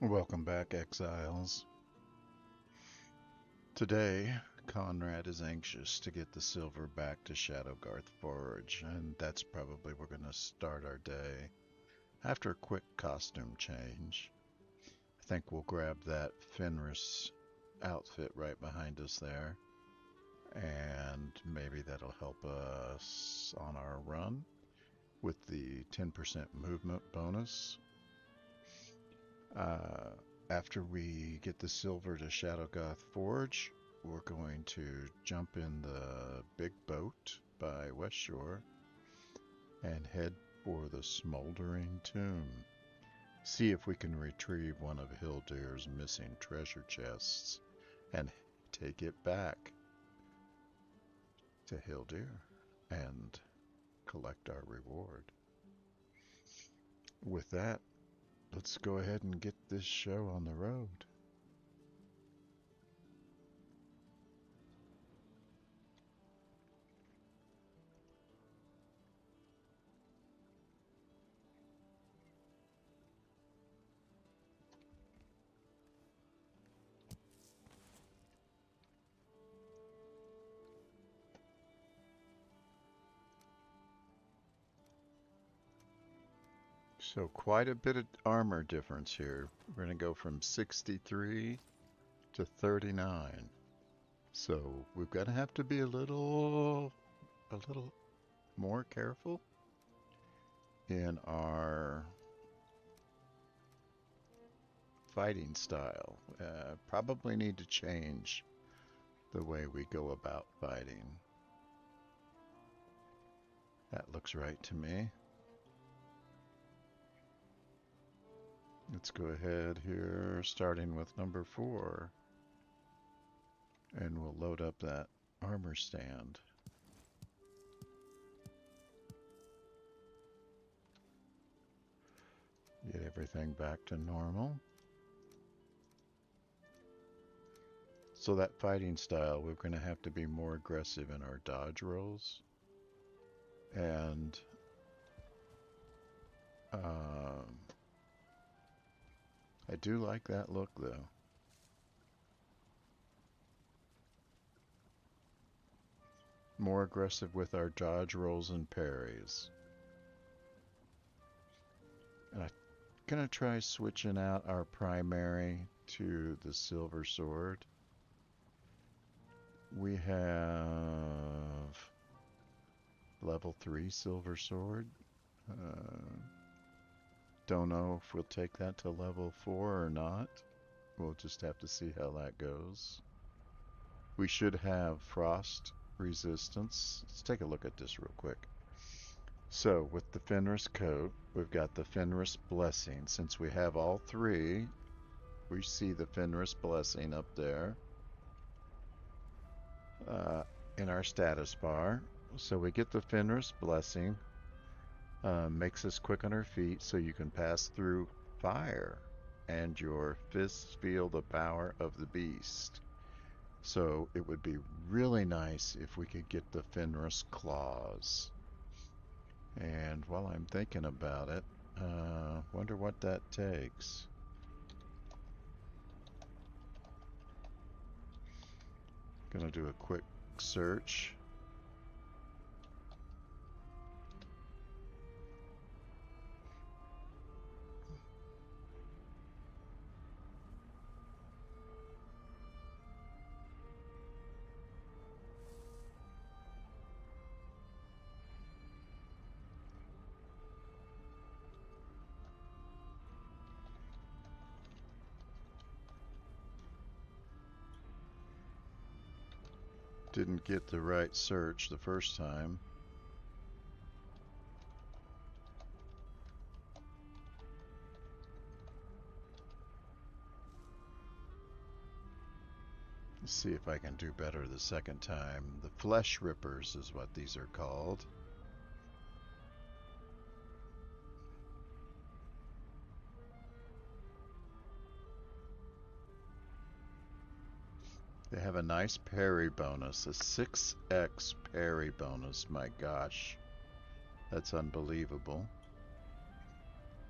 Welcome back, Exiles. Today, Conrad is anxious to get the silver back to Shadow-Garth Forge, and that's probably where we're going to start our day. After a quick costume change, I think we'll grab that Fenris outfit right behind us there, and maybe that'll help us on our run with the 10% movement bonus. Uh, After we get the silver to Shadow-Garth Forge, we're going to jump in the big boat by West Shore and head for the Smoldering Tomb. See if we can retrieve one of Hildir's missing treasure chests and take it back to Hildir and collect our reward. With that, let's go ahead and get this show on the road. So quite a bit of armor difference here. We're going to go from 63 to 39. So we're going to have to be a little more careful in our fighting style. Probably need to change the way we go about fighting. That looks right to me. Let's go ahead here, starting with number 4. And we'll load up that armor stand. Get everything back to normal. So that fighting style, we're going to have to be more aggressive in our dodge rolls. And I do like that look though. More aggressive with our dodge rolls and parries. And I'm gonna try switching out our primary to the silver sword. We have level 3 silver sword. Don't know if we'll take that to level 4 or not. We'll just have to see how that goes. We should have frost resistance. Let's take a look at this real quick. So with the Fenris coat, we've got the Fenris blessing. Since we have all 3, we see the Fenris blessing up there in our status bar. So we get the Fenris blessing. Makes us quick on our feet so you can pass through fire and your fists feel the power of the beast. So it would be really nice if we could get the Fenris claws. And while I'm thinking about it, wonder what that takes. Gonna do a quick search. Didn't get the right search the first time. Let's see if I can do better the second time. The flesh rippers is what these are called. They have a nice parry bonus, a 6x parry bonus. My gosh, that's unbelievable.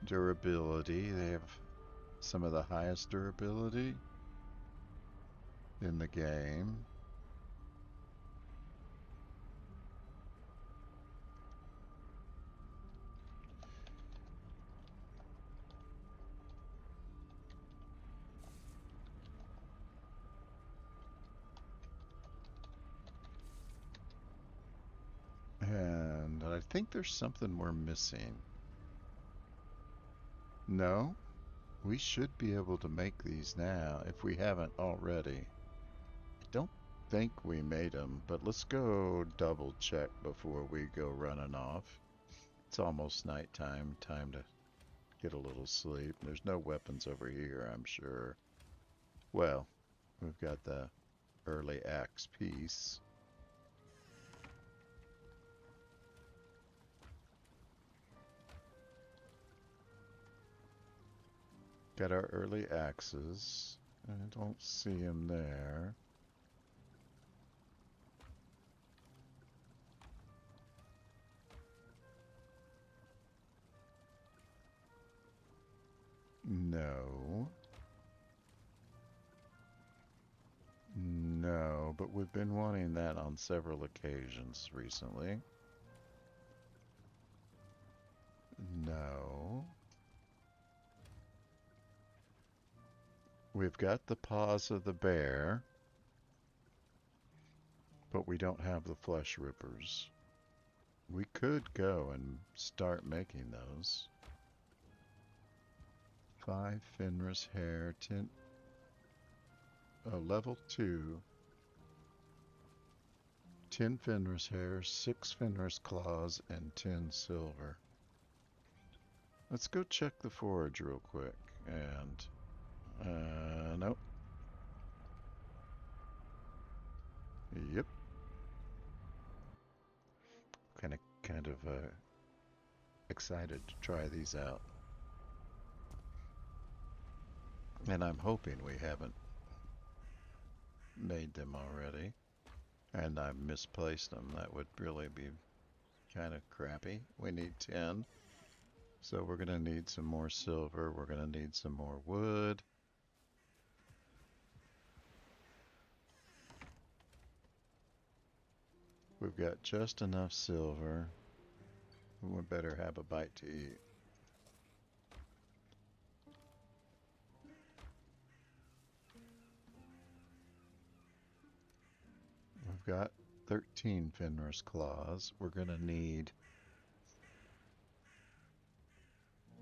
Durability, they have some of the highest durability in the game. And I think there's something we're missing. No, we should be able to make these now if we haven't already. I don't think we made them, but let's go double check before we go running off. It's almost nighttime, time to get a little sleep. There's no weapons over here, I'm sure. Well, we've got the early axe piece. Got our early axes. I don't see him there. No. No, but we've been wanting that on several occasions recently. No. We've got the paws of the bear, but we don't have the flesh rippers. We could go and start making those. 5 Fenris hair, 10... Oh, level 2. 10 Fenris hair, 6 Fenris claws, and 10 silver. Let's go check the forge real quick. And, nope. Yep. Kind of, excited to try these out. And I'm hoping we haven't made them already. And I've misplaced them. That would really be kind of crappy. We need 10. So we're going to need some more silver. We're going to need some more wood. We've got just enough silver. We better have a bite to eat. We've got 13 Fenris claws. We're going to need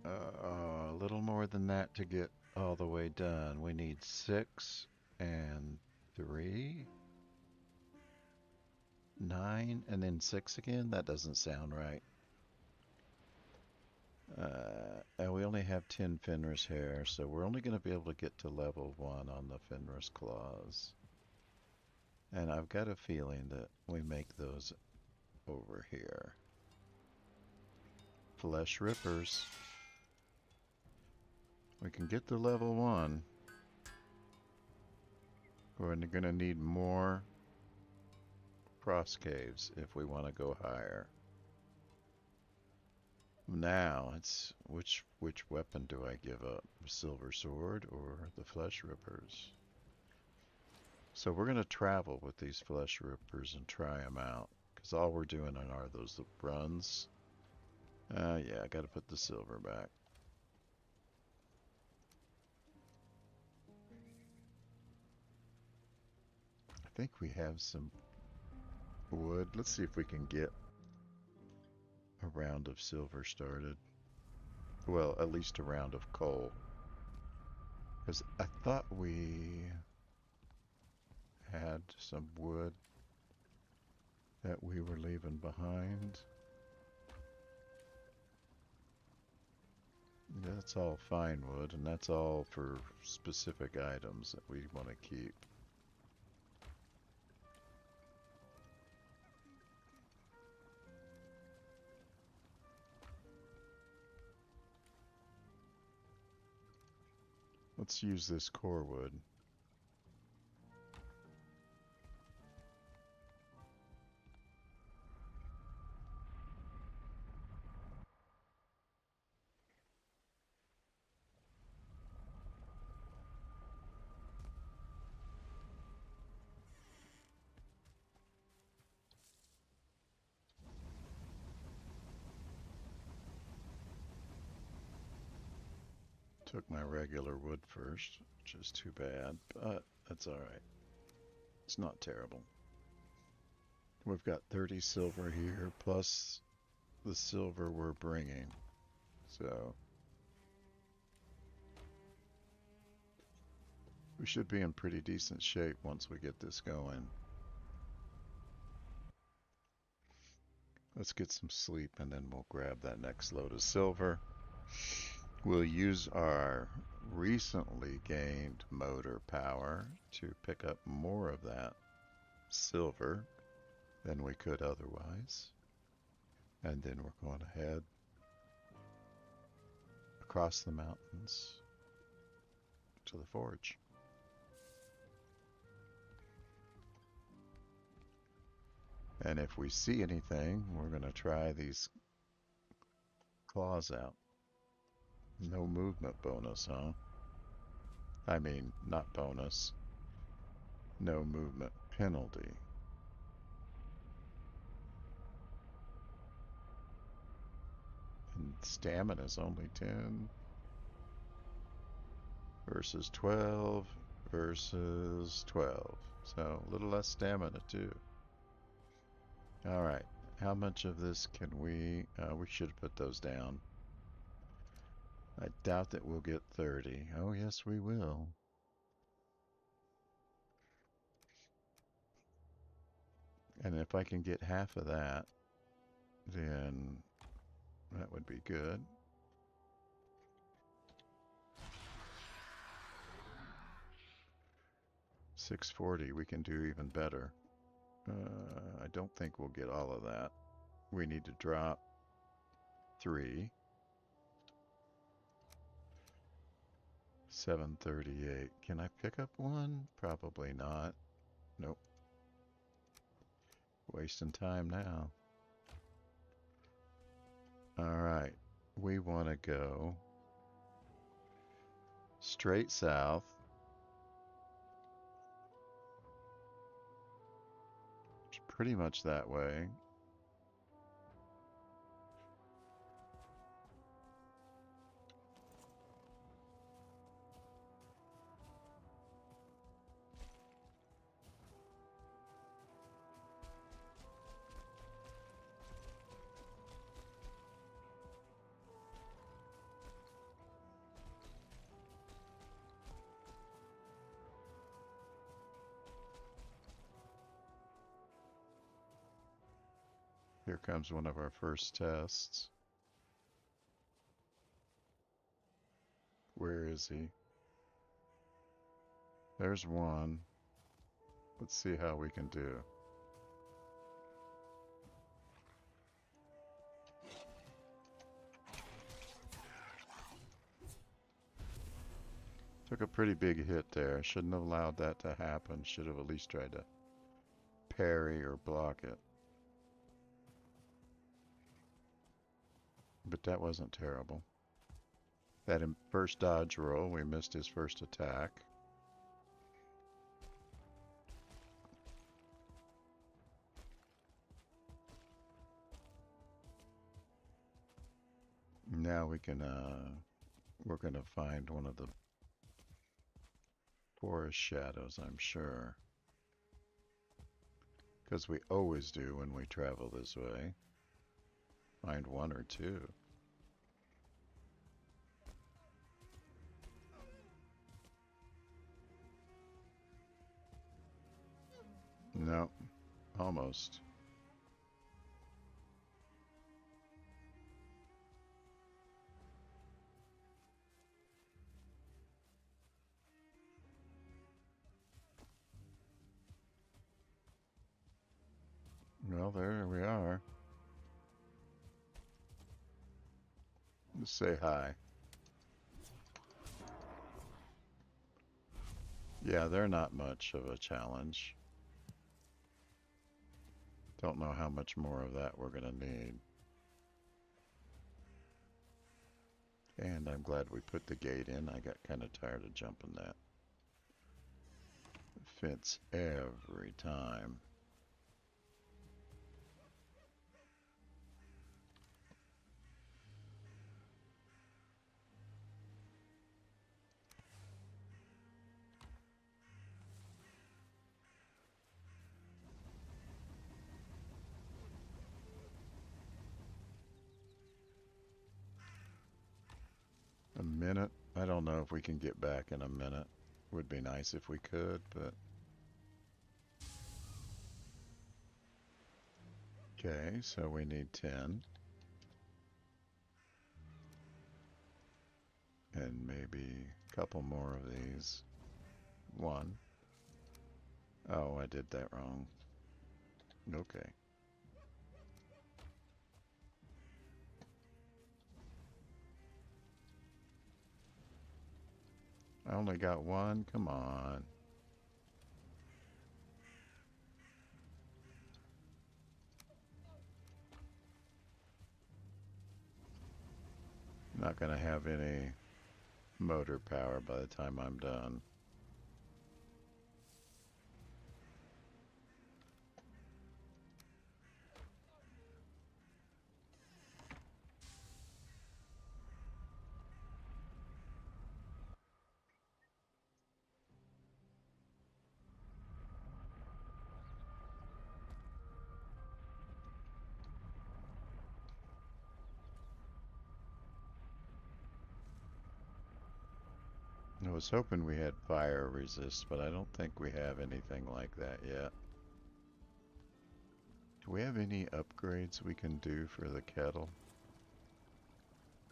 a little more than that to get all the way done. We need 6 and 3, 9, and then 6 again? That doesn't sound right. And we only have 10 Fenris hair, so we're only going to be able to get to level 1 on the Fenris claws. And I've got a feeling that we make those over here. Flesh rippers. We can get to level 1. We're going to need more frost caves if we want to go higher. Now, it's which weapon do I give up? Silver sword or the flesh rippers? So we're going to travel with these flesh rippers and try them out. Because all we're doing are those runs. Yeah, I got to put the silver back. I think we have some wood. Let's see if we can get a round of silver started. Well, at least a round of coal. Because I thought we had some wood that we were leaving behind. That's all fine wood, and that's all for specific items that we want to keep. Let's use this core wood. Took my regular wood first, which is too bad, but that's alright. It's not terrible. We've got 30 silver here, plus the silver we're bringing. So we should be in pretty decent shape once we get this going. Let's get some sleep and then we'll grab that next load of silver. We'll use our recently gained motor power to pick up more of that silver than we could otherwise. And then we're going to head across the mountains to the forge. And if we see anything, we're going to try these claws out. No movement bonus, huh? I mean, not bonus. No movement penalty. And stamina's only 10 versus 12 versus 12. So a little less stamina too. All right, how much of this can we should have put those down. I doubt that we'll get 30. Oh yes, we will. And if I can get half of that, then that would be good. $640, we can do even better. I don't think we'll get all of that. We need to drop 3. 738. Can I pick up one? Probably not. Nope. Wasting time now. Alright. We want to go straight south. It's pretty much that way. Here comes one of our first tests. Where is he? There's one. Let's see how we can do. Took a pretty big hit there. Shouldn't have allowed that to happen. Should have at least tried to parry or block it. But that wasn't terrible. That first dodge roll, we missed his first attack. Now we can, we're gonna find one of the forest shadows, I'm sure. Because we always do when we travel this way. Find one or two. No, almost. Well, there we are. Let's say hi. Yeah, they're not much of a challenge. Don't know how much more of that we're gonna need. And I'm glad we put the gate in. I got kind of tired of jumping that fence every time. minute. I don't know if we can get back in a minute. Would be nice if we could, but... Okay, so we need 10. And maybe a couple more of these. 1. Oh, I did that wrong. Okay. I only got 1. Come on. Not gonna have any motor power by the time I'm done. I was hoping we had fire resist, but I don't think we have anything like that yet. Do we have any upgrades we can do for the kettle?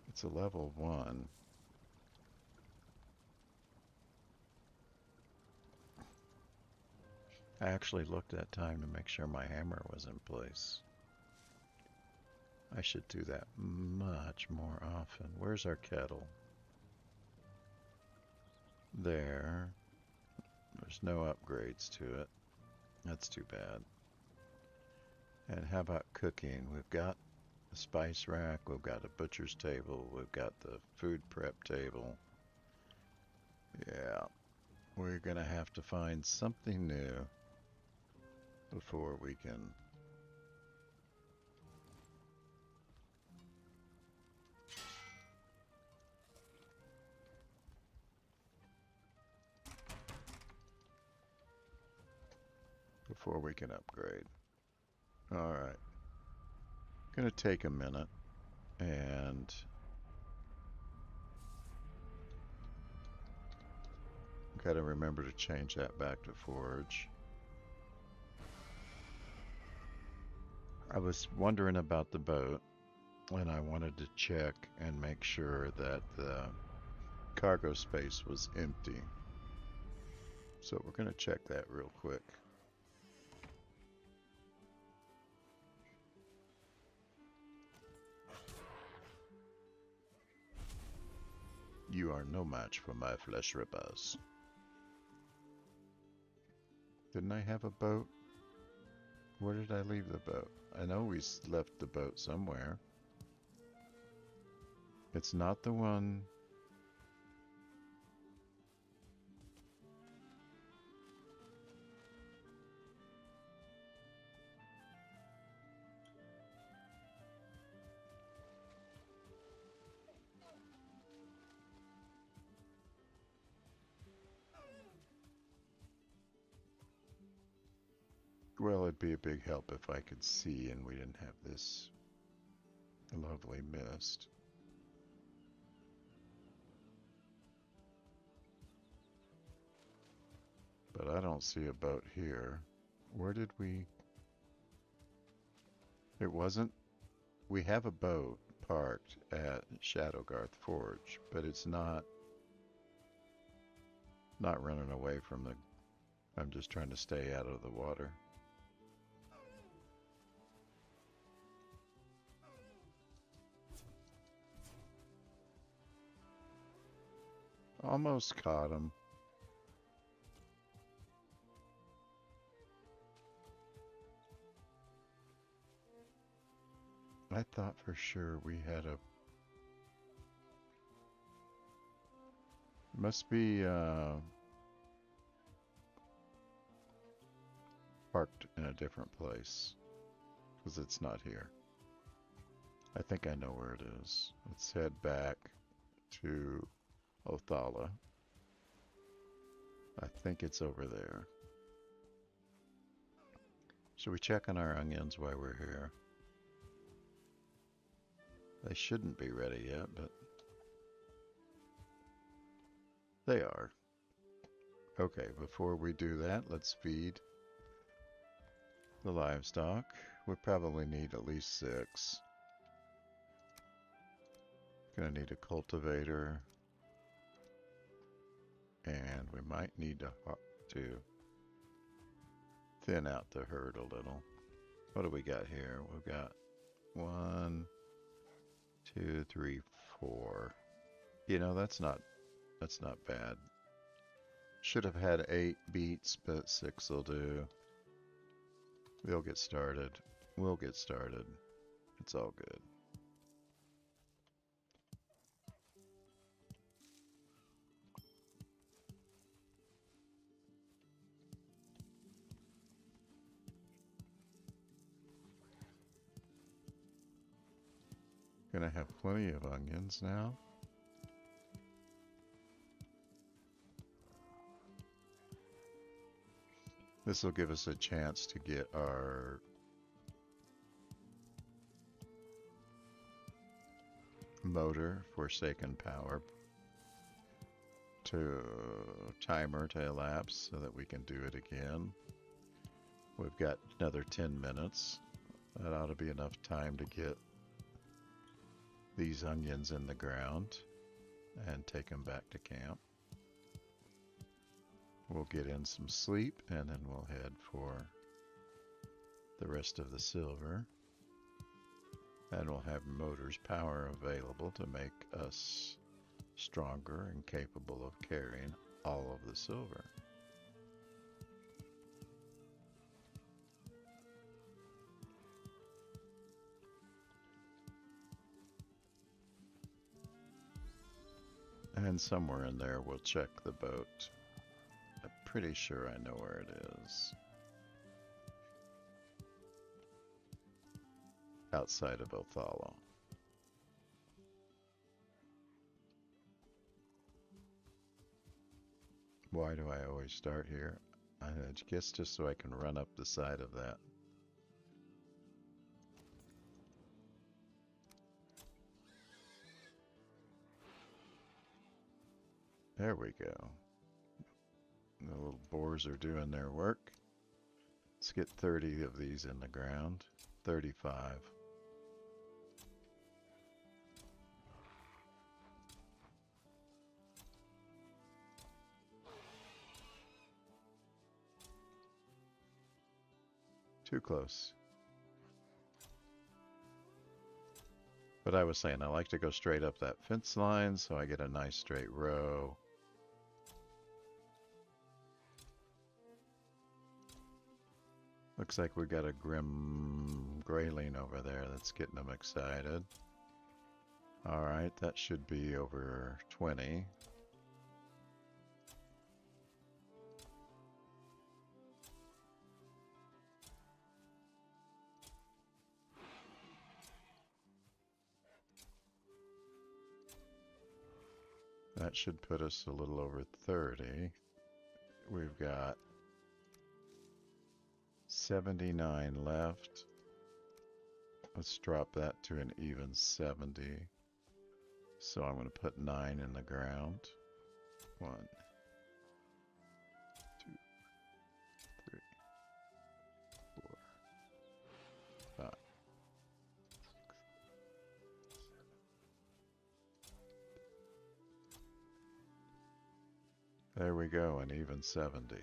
It's a level 1. I actually looked that time to make sure my hammer was in place. I should do that much more often. Where's our kettle? There. There's no upgrades to it. That's too bad. And how about cooking? We've got the spice rack, we've got a butcher's table, we've got the food prep table. Yeah, we're gonna have to find something new before we can... before we can upgrade. Alright. Gonna take a minute and gotta remember to change that back to forge. I was wondering about the boat and I wanted to check and make sure that the cargo space was empty. So we're gonna check that real quick. You are no match for my flesh rippers. Didn't I have a boat? Where did I leave the boat? I know we left the boat somewhere. It's not the one... Well, it'd be a big help if I could see and we didn't have this lovely mist. But I don't see a boat here. Where did we... It wasn't... We have a boat parked at Shadow-Garth Forge, but it's not running away from the... I'm just trying to stay out of the water. Almost caught him. I thought for sure we had a... Must be parked in a different place, because it's not here. I think I know where it is. Let's head back to Othala. I think it's over there. Should we check on our onions while we're here? They shouldn't be ready yet, but... They are. Okay, before we do that, let's feed the livestock. We probably need at least 6. Gonna need a cultivator. And we might need to thin out the herd a little. What do we got here? We've got 1, 2, 3, 4. You know, that's not bad. Should have had 8 beets, but 6 will do. We'll get started. We'll get started. It's all good. Gonna have plenty of onions now. This will give us a chance to get our motor Forsaken Power to timer to elapse so that we can do it again. We've got another 10 minutes. That ought to be enough time to get these onions in the ground and take them back to camp. We'll get in some sleep and then we'll head for the rest of the silver. And we'll have motor's power available to make us stronger and capable of carrying all of the silver. And somewhere in there we'll check the boat. I'm pretty sure I know where it is. Outside of Othala. Why do I always start here? I guess just so I can run up the side of that. There we go. The little boars are doing their work. Let's get 30 of these in the ground. 35. Too close. But I was saying I like to go straight up that fence line so I get a nice straight row. Looks like we got a grim grayling over there that's getting them excited. Alright, that should be over 20. That should put us a little over 30. We've got 79 left. Let's drop that to an even 70. So I'm going to put 9 in the ground. 1, 2, 3, 4, 5, 6, 7. There we go, an even 70.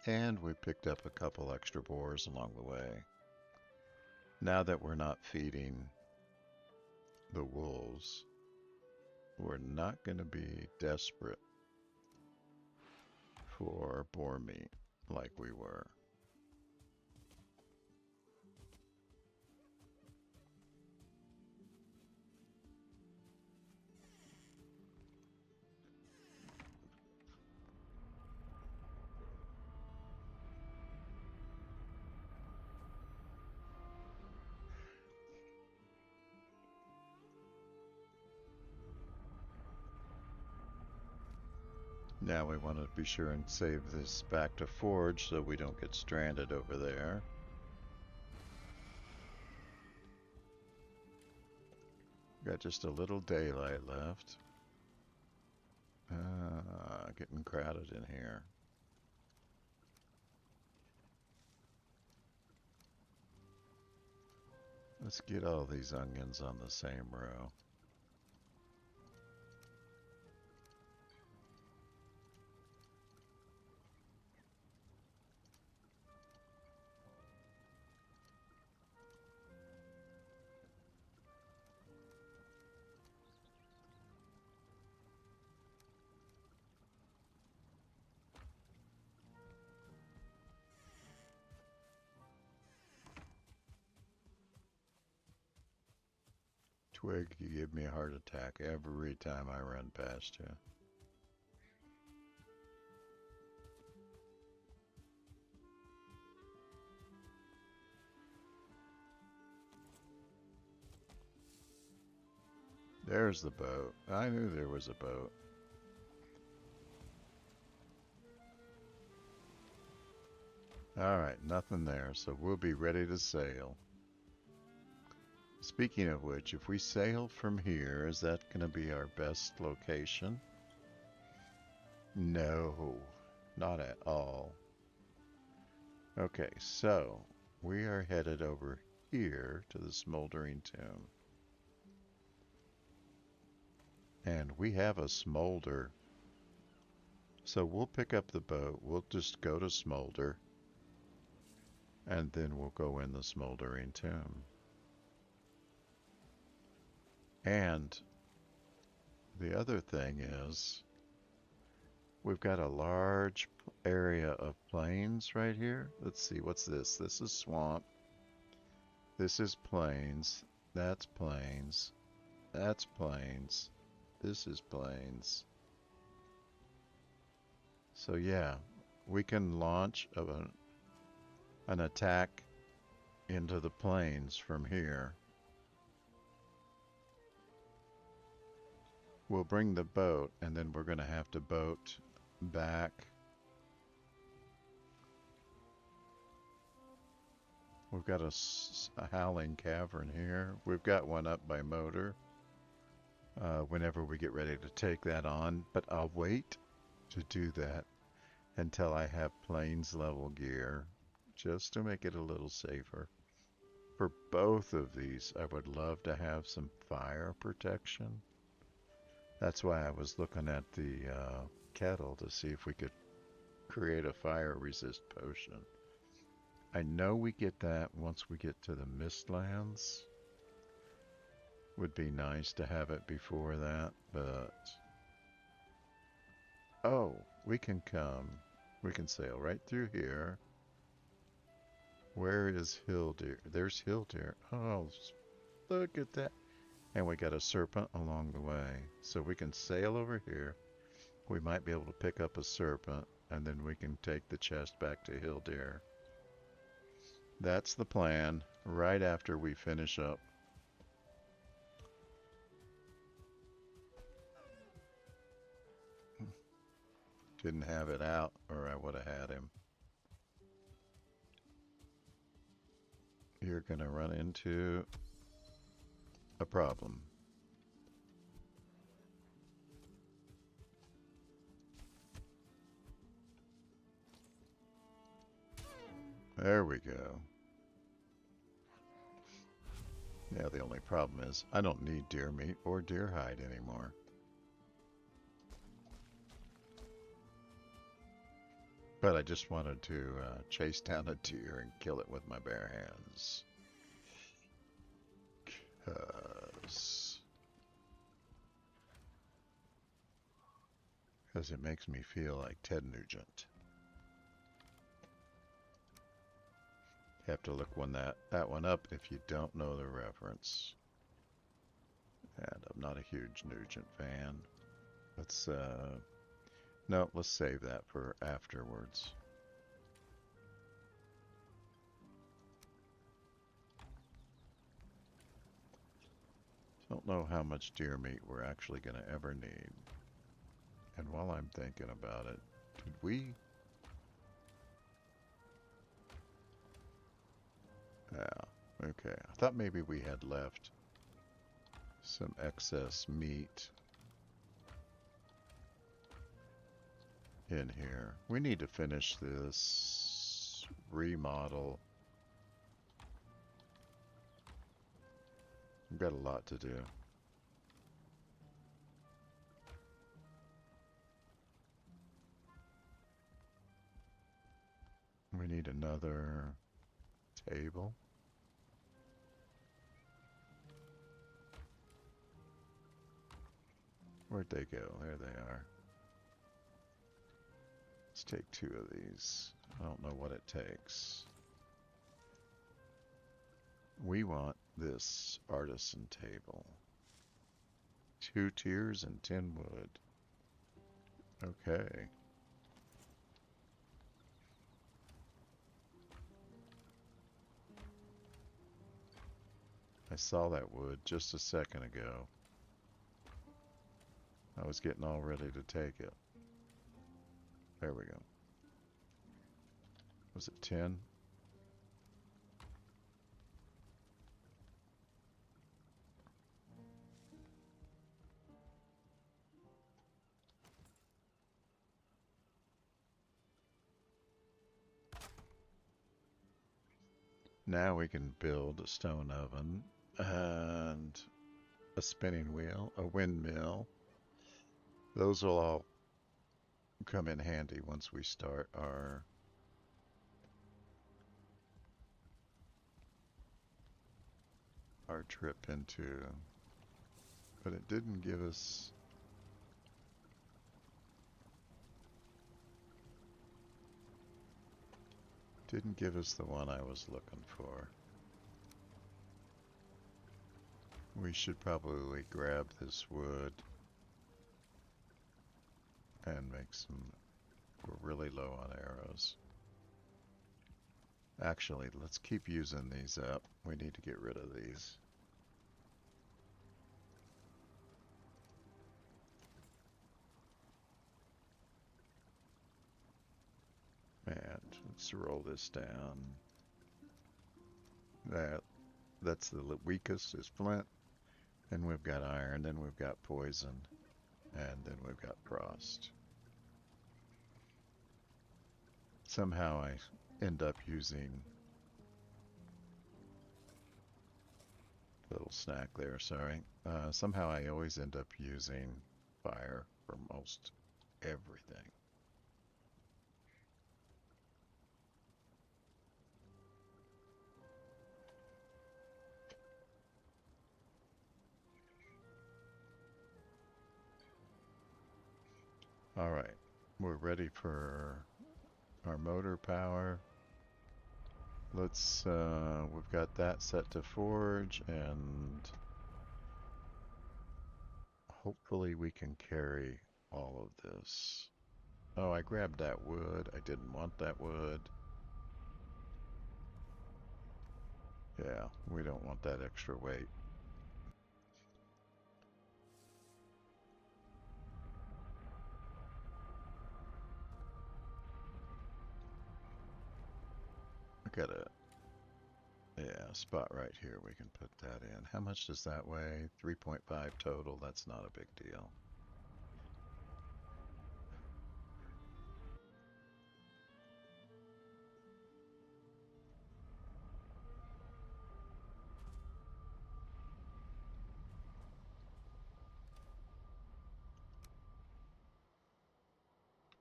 And we picked up a couple extra boars along the way. Now that we're not feeding the wolves, we're not going to be desperate for boar meat like we were. Now we want to be sure and save this back to Forge so we don't get stranded over there. Got just a little daylight left. Getting crowded in here. Let's get all these onions on the same row. Twig, you give me a heart attack every time I run past you. There's the boat. I knew there was a boat. Alright, nothing there, so we'll be ready to sail. Speaking of which, if we sail from here, is that going to be our best location? No, not at all. Okay, so we are headed over here to the Smoldering Tomb. And we have a Smolder. So we'll pick up the boat, we'll just go to Smolder, and then we'll go in the Smoldering Tomb. And the other thing is, we've got a large area of plains right here. Let's see, what's this? This is swamp. This is plains. That's plains. That's plains. This is plains. So yeah, we can launch an attack into the plains from here. We'll bring the boat, and then we're going to have to boat back. We've got a howling cavern here. We've got one up by motor. Whenever we get ready to take that on, but I'll wait to do that until I have plains level gear, just to make it a little safer. For both of these, I would love to have some fire protection. That's why I was looking at the kettle to see if we could create a fire resist potion. I know we get that once we get to the Mistlands. Would be nice to have it before that, but... Oh, we can come. We can sail right through here. Where is Hildir? There's Hildir. Oh, look at that. And we got a serpent along the way. So we can sail over here. We might be able to pick up a serpent, and then we can take the chest back to Hildir. That's the plan, right after we finish up. Didn't have it out, or I would have had him. You're gonna run into a problem. There we go. Yeah, the only problem is I don't need deer meat or deer hide anymore. But I just wanted to chase down a deer and kill it with my bare hands. Because it makes me feel like Ted Nugent. You have to look that one up if you don't know the reference. And I'm not a huge Nugent fan. Let's no, let's save that for afterwards. Don't know how much deer meat we're actually going to ever need. And while I'm thinking about it, did we? Yeah, okay. I thought maybe we had left some excess meat in here. We need to finish this remodel. We've got a lot to do. We need another table. Where'd they go? There they are. Let's take 2 of these. I don't know what it takes. We want this artisan table. 2 tiers and 10 wood. Okay. I saw that wood just a second ago. I was getting all ready to take it. There we go. Was it 10? Now we can build a stone oven and a spinning wheel, a windmill. Those will all come in handy once we start our trip into, but it didn't give us the one I was looking for. We should probably grab this wood and make some. We're really low on arrows. Actually, let's keep using these up. We need to get rid of these. And let's roll this down. That's the weakest is flint. Then we've got iron, then we've got poison, and then we've got frost. Somehow I end up using little snack there, sorry. Somehow I always end up using fire for most everything. All right, we're ready for our motor power. Let's, we've got that set to forge, and hopefully we can carry all of this. Oh, I grabbed that wood. I didn't want that wood. Yeah, we don't want that extra weight. I got a spot right here. We can put that in. How much does that weigh? 3.5 total. That's not a big deal.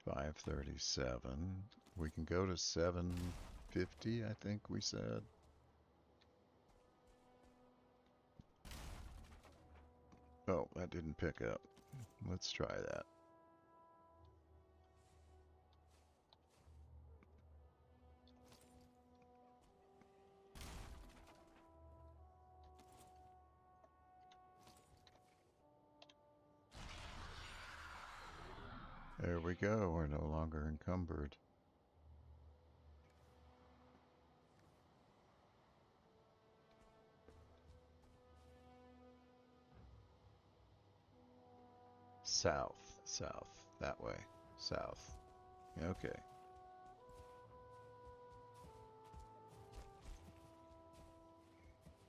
$537. We can go to $750, I think we said. Oh, that didn't pick up. Let's try that. There we go. We're no longer encumbered. South, that way, south. Okay.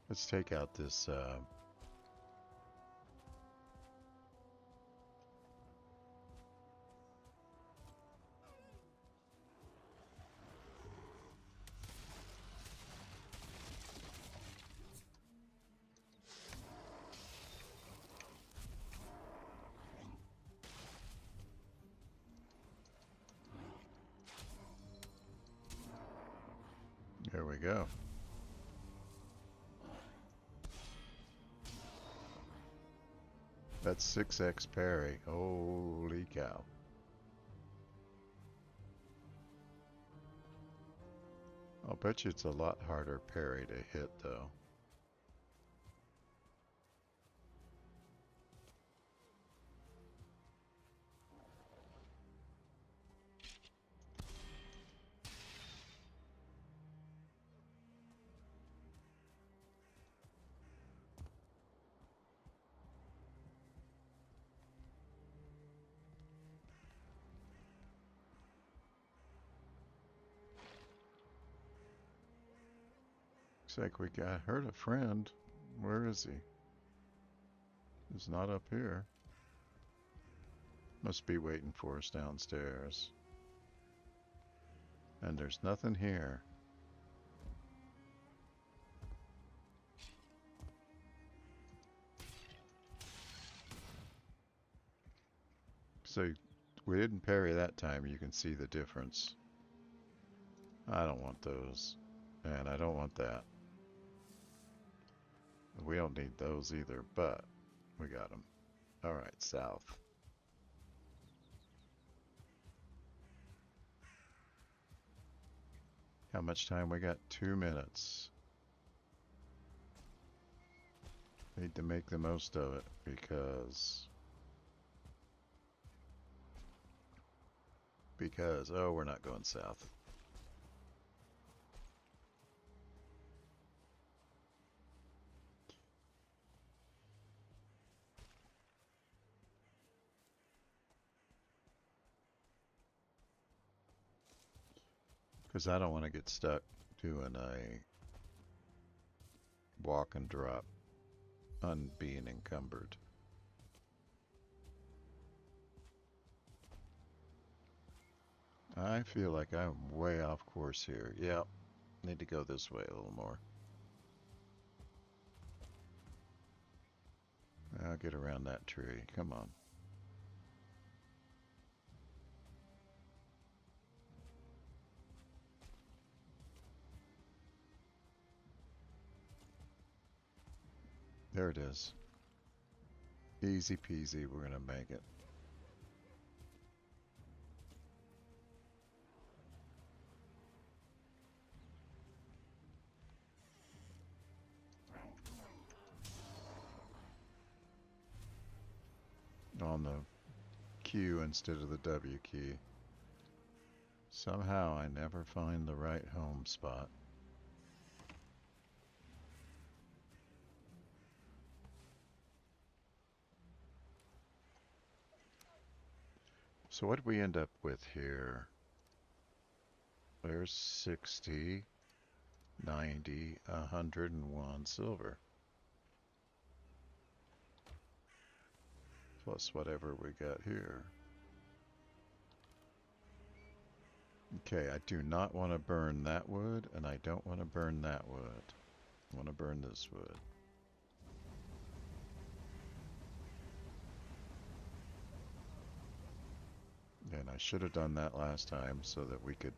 Let's take out this There we go. That's 6x parry. Holy cow. I'll bet you it's a lot harder parry to hit, though. Looks like I heard a friend. Where is he? He's not up here. Must be waiting for us downstairs. And there's nothing here. So we didn't parry that time. You can see the difference. I don't want those. And I don't want that. We don't need those either, but we got them. Alright, south. How much time we got? 2 minutes. Need to make the most of it because oh, we're not going south. Because I don't want to get stuck doing a walk and drop being encumbered. I feel like I'm way off course here. Yep, need to go this way a little more. I'll get around that tree. Come on. There it is. Easy peasy, we're gonna make it. On the Q instead of the W key. Somehow I never find the right home spot. So what did we end up with here? There's 60, 90, 101 silver. Plus whatever we got here. Okay, I do not want to burn that wood, and I don't want to burn that wood. I want to burn this wood. And I should have done that last time so that we could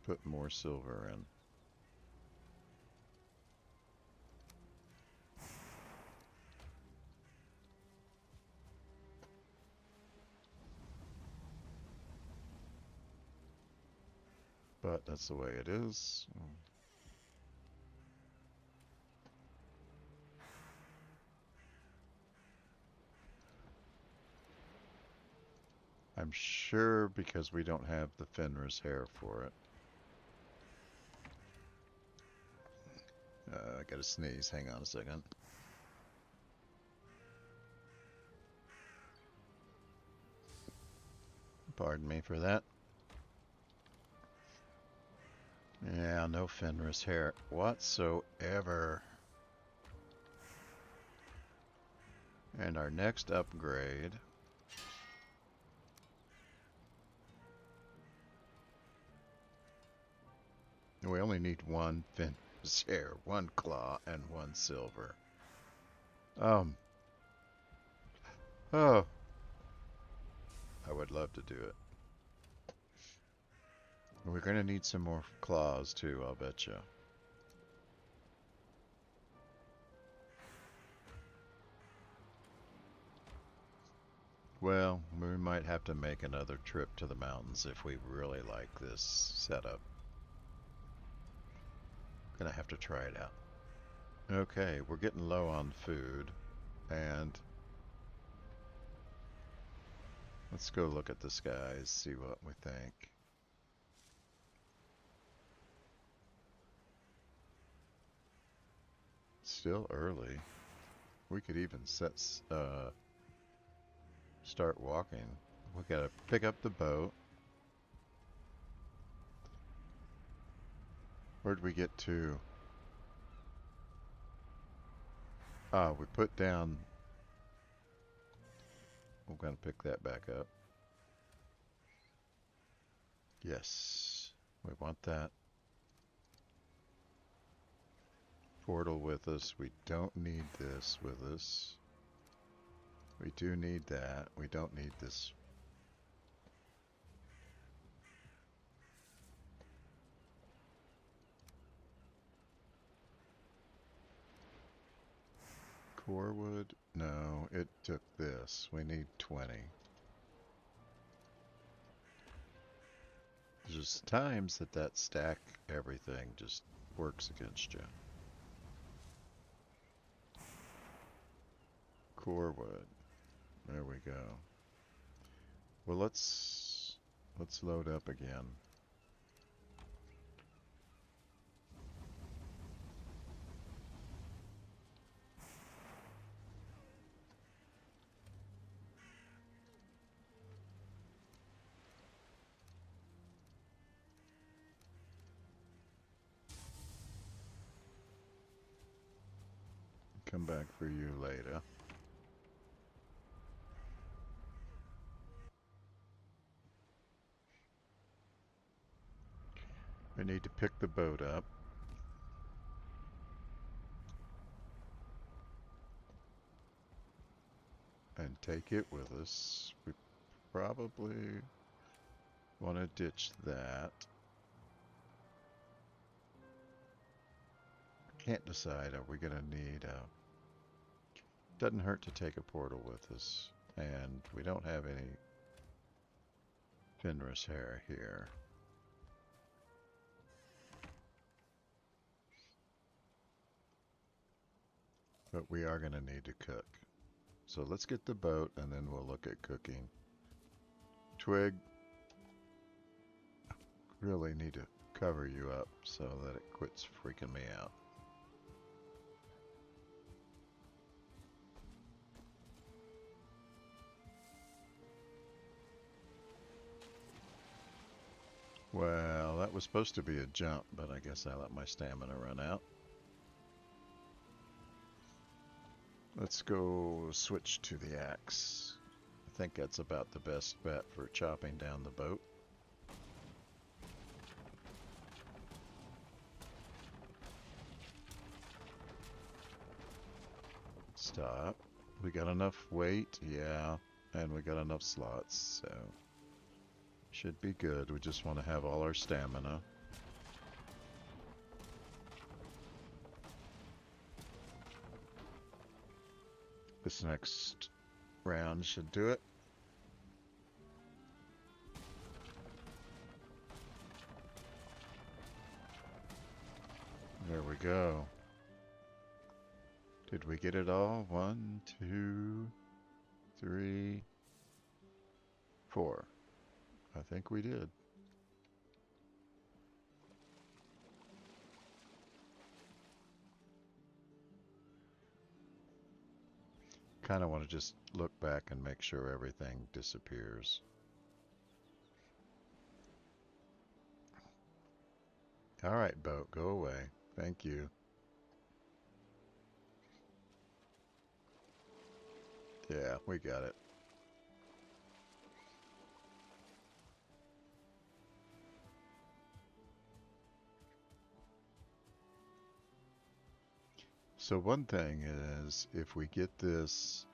put more silver in. But that's the way it is. I'm sure because we don't have the Fenris hair for it. I gotta sneeze. Hang on a second. Pardon me for that. Yeah, no Fenris hair whatsoever. And our next upgrade. We only need one Fenris hair, one claw, and one silver. Oh. I would love to do it. We're gonna need some more claws too, I'll bet you. Well, we might have to make another trip to the mountains if we really like this setup. Gonna have to try it out. Okay, we're getting low on food, and let's go look at the skies, see what we think. Still early. We could even start walking. We gotta pick up the boat. Where'd we get to? Ah, we put down. We're gonna pick that back up. Yes, we want that portal with us. We don't need this with us. We do need that. We don't need this. Core wood? No, it took this. We need 20. There's just times that stack everything just works against you. Core wood. There we go. Well, let's load up again. Come back for you later. We need to pick the boat up. And take it with us. We probably want to ditch that. Can't decide, are we going to need a... Doesn't hurt to take a portal with us. And we don't have any Fenris hair here. But we are going to need to cook. So let's get the boat and then we'll look at cooking. Twig, really need to cover you up so that it quits freaking me out. Well, that was supposed to be a jump, but I guess I let my stamina run out. Let's go switch to the axe. I think that's about the best bet for chopping down the boat. Stop. We got enough weight, yeah, and we got enough slots, so should be good. We just want to have all our stamina. This next round should do it. There we go. Did we get it all? 1, 2, 3, 4. I think we did. Kind of want to just look back and make sure everything disappears. All right, boat, go away. Thank you. Yeah, we got it. So one thing is, if we get this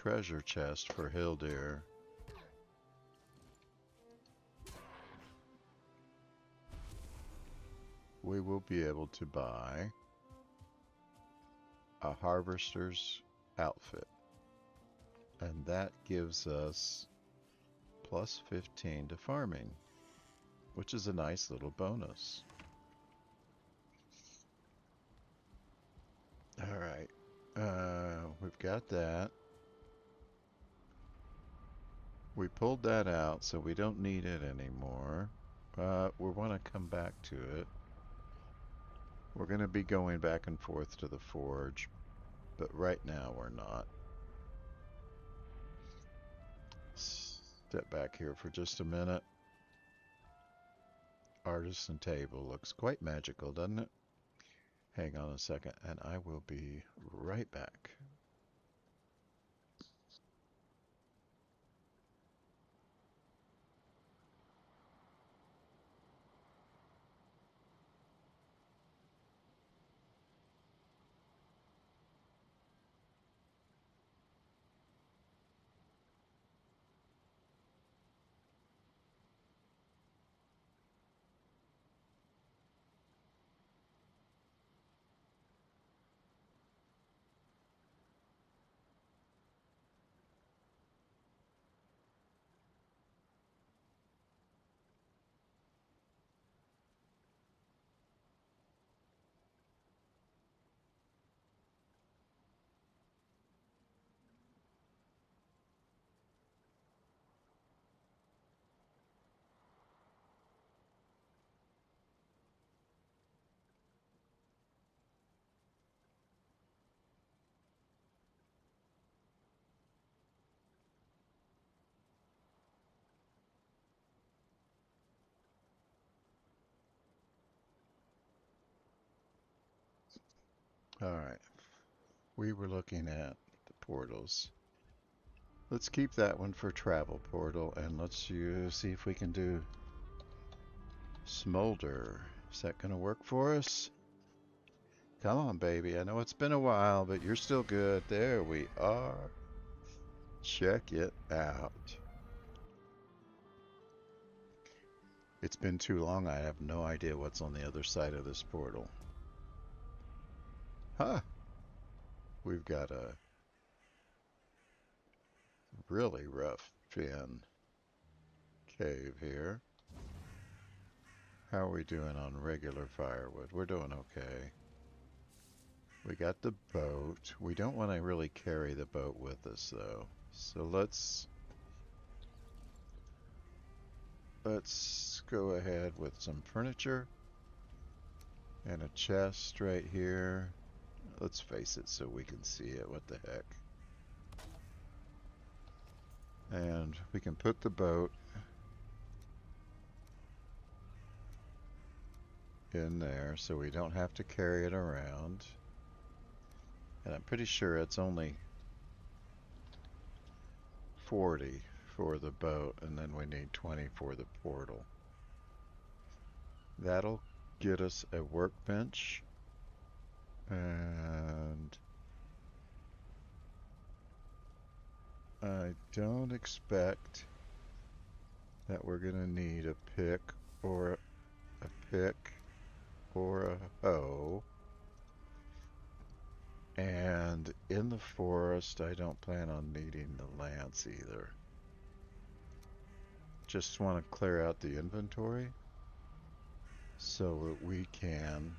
treasure chest for Hildir. We will be able to buy a harvester's outfit. And that gives us plus 15 to farming, which is a nice little bonus. All right, we've got that. We pulled that out, so we don't need it anymore. We want to come back to it. We're going to be going back and forth to the forge, but right now we're not. Step back here for just a minute. Artisan table looks quite magical, doesn't it? Hang on a second, and I will be right back. All right, we were looking at the portals. Let's keep that one for travel portal, and let's see if we can do Smolder. Is that going to work for us? Come on, baby. I know it's been a while, but you're still good. There we are. Check it out. It's been too long. I have no idea what's on the other side of this portal. Huh. We've got a really rough fin cave here. How are we doing on regular firewood? We're doing okay. We got the boat. We don't want to really carry the boat with us, though. So let's go ahead with some furniture and a chest right here. Let's face it so we can see it. What the heck? And we can put the boat in there so we don't have to carry it around. And I'm pretty sure it's only 40 for the boat, and then we need 20 for the portal. That'll get us a workbench, and I don't expect that we're gonna need a pick or a hoe. And in the forest, I don't plan on needing the lance either. Just want to clear out the inventory so that we can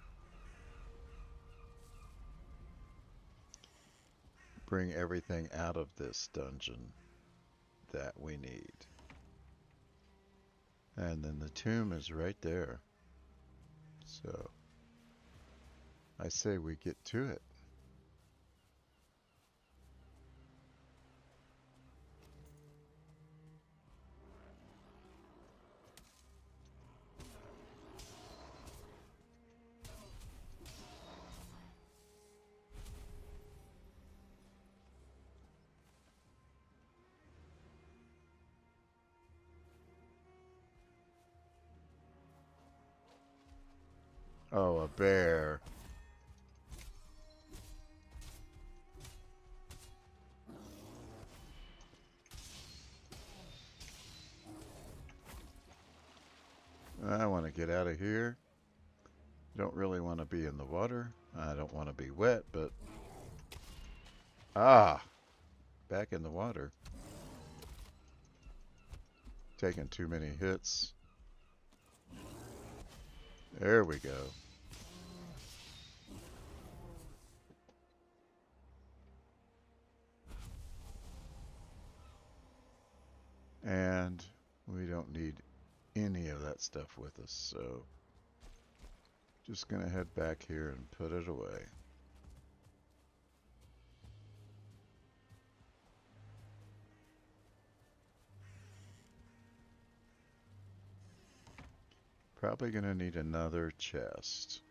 bring everything out of this dungeon that we need. And then the tomb is right there. So I say we get to it. Oh, a bear. I want to get out of here. Don't really want to be in the water. I don't want to be wet, but... Ah! Back in the water. Taking too many hits. There we go. And we don't need any of that stuff with us, so just gonna head back here and put it away. Probably gonna need another chest.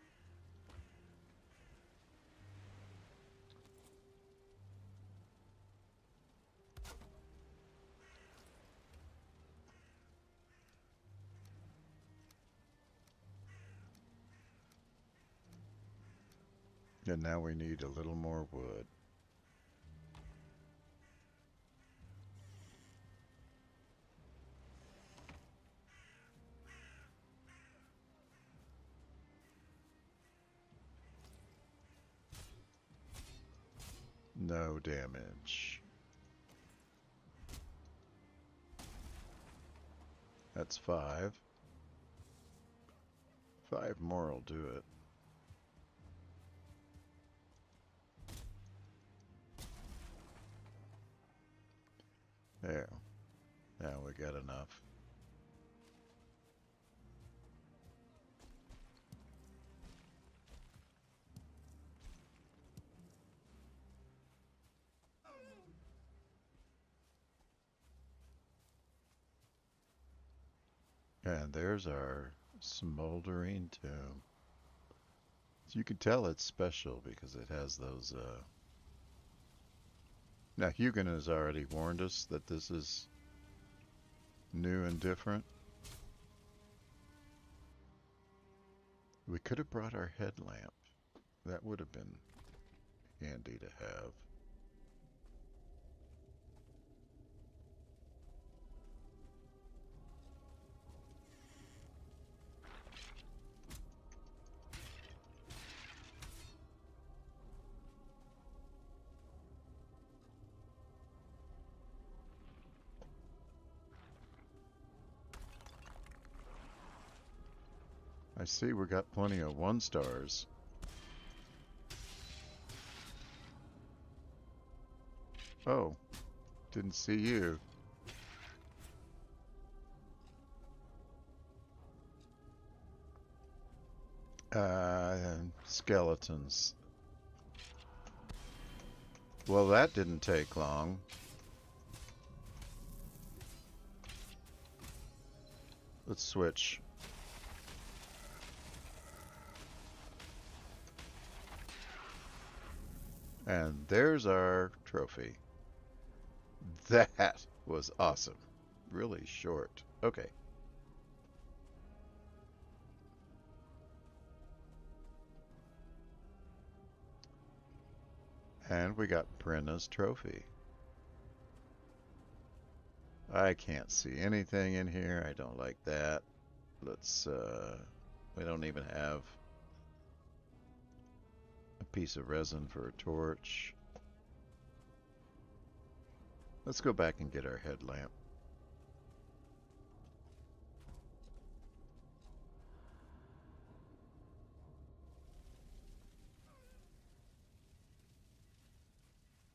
And now we need a little more wood. No damage. That's 5. 5 more will do it. There. Now we got enough. And there's our Smoldering Tomb. So you can tell it's special because it has those, Now, Hugin has already warned us that this is new and different. We could have brought our headlamp. That would have been handy to have. I see we got plenty of 1 stars. Oh, didn't see you. Skeletons. Well, that didn't take long. Let's switch. And there's our trophy. That was awesome. Really short. Okay. And we got Brenna's trophy. I can't see anything in here. I don't like that. Let's, we don't even have a piece of resin for a torch. Let's go back and get our headlamp.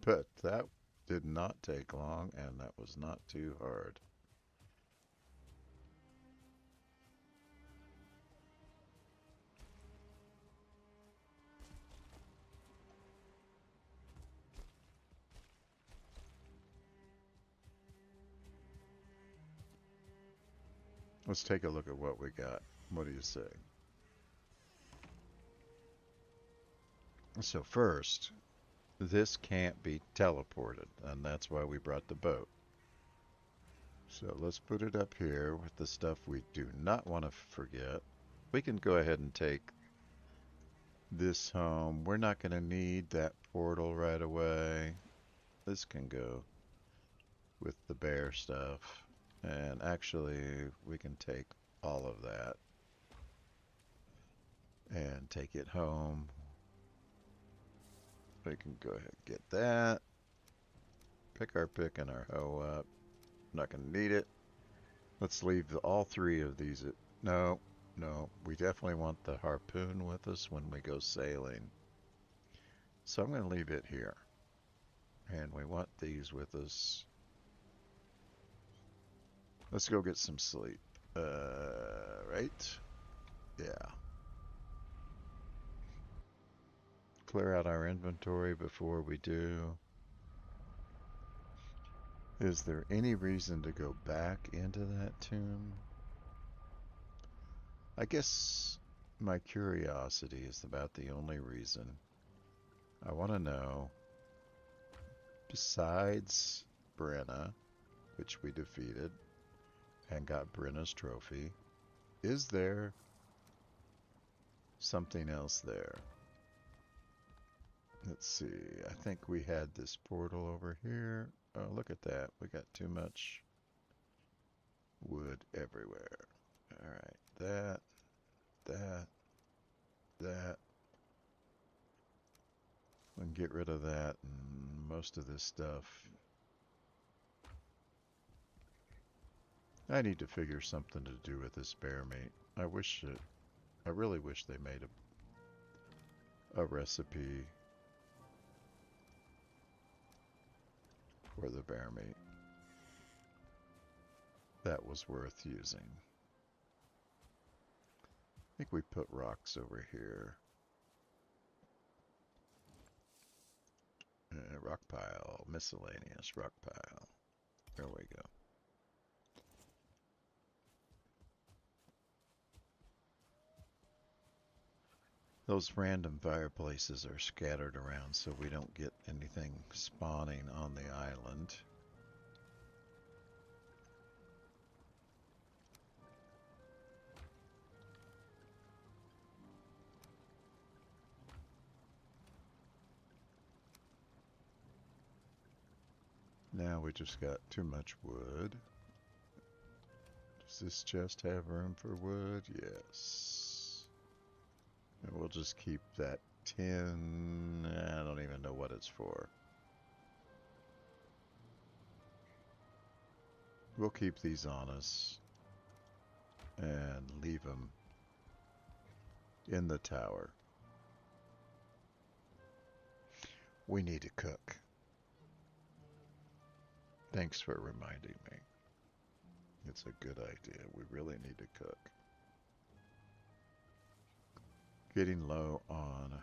But that did not take long, and that was not too hard. Let's take a look at what we got. What do you say? So first, this can't be teleported, and that's why we brought the boat. So let's put it up here with the stuff we do not want to forget. We can go ahead and take this home. We're not going to need that portal right away. This can go with the bear stuff. And actually, we can take all of that. and take it home. We can go ahead and get that. Pick our pick and our hoe up. Not going to need it. Let's leave all three of these. No, no. We definitely want the harpoon with us when we go sailing. So I'm going to leave it here. And we want these with us. Let's go get some sleep. Right? Yeah. Clear out our inventory before we do. Is there any reason to go back into that tomb? I guess my curiosity is about the only reason. I want to know, besides Brenna, which we defeated and got Brenna's trophy, is there something else there? Let's see. I think we had this portal over here. Oh, look at that. We got too much wood everywhere. All right. That. We can get rid of that and most of this stuff. I need to figure something to do with this bear meat. I really wish they made a recipe for the bear meat that was worth using. I think we put rocks over here. Rock pile, miscellaneous rock pile. There we go. Those random fireplaces are scattered around so we don't get anything spawning on the island. Now we just got too much wood. Does this chest have room for wood? Yes. And we'll just keep that tin. I don't even know what it's for. We'll keep these on us and leave them in the tower. We need to cook. Thanks for reminding me. It's a good idea. We really need to cook. Getting low on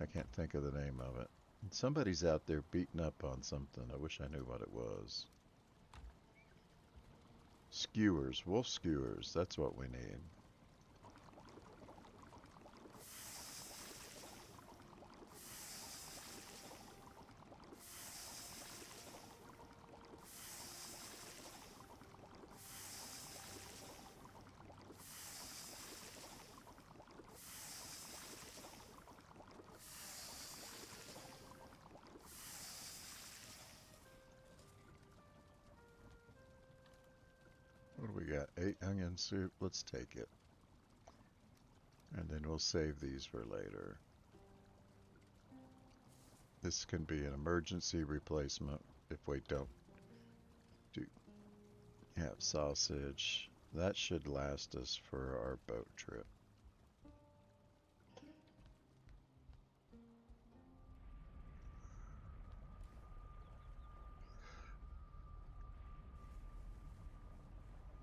I can't think of the name of it. Somebody's out there beating up on something. I wish I knew what it was. Skewers, wolf skewers, that's what we need. What do we got? 8 onion soup. Let's take it. And then we'll save these for later. This can be an emergency replacement if we don't have sausage. That should last us for our boat trip.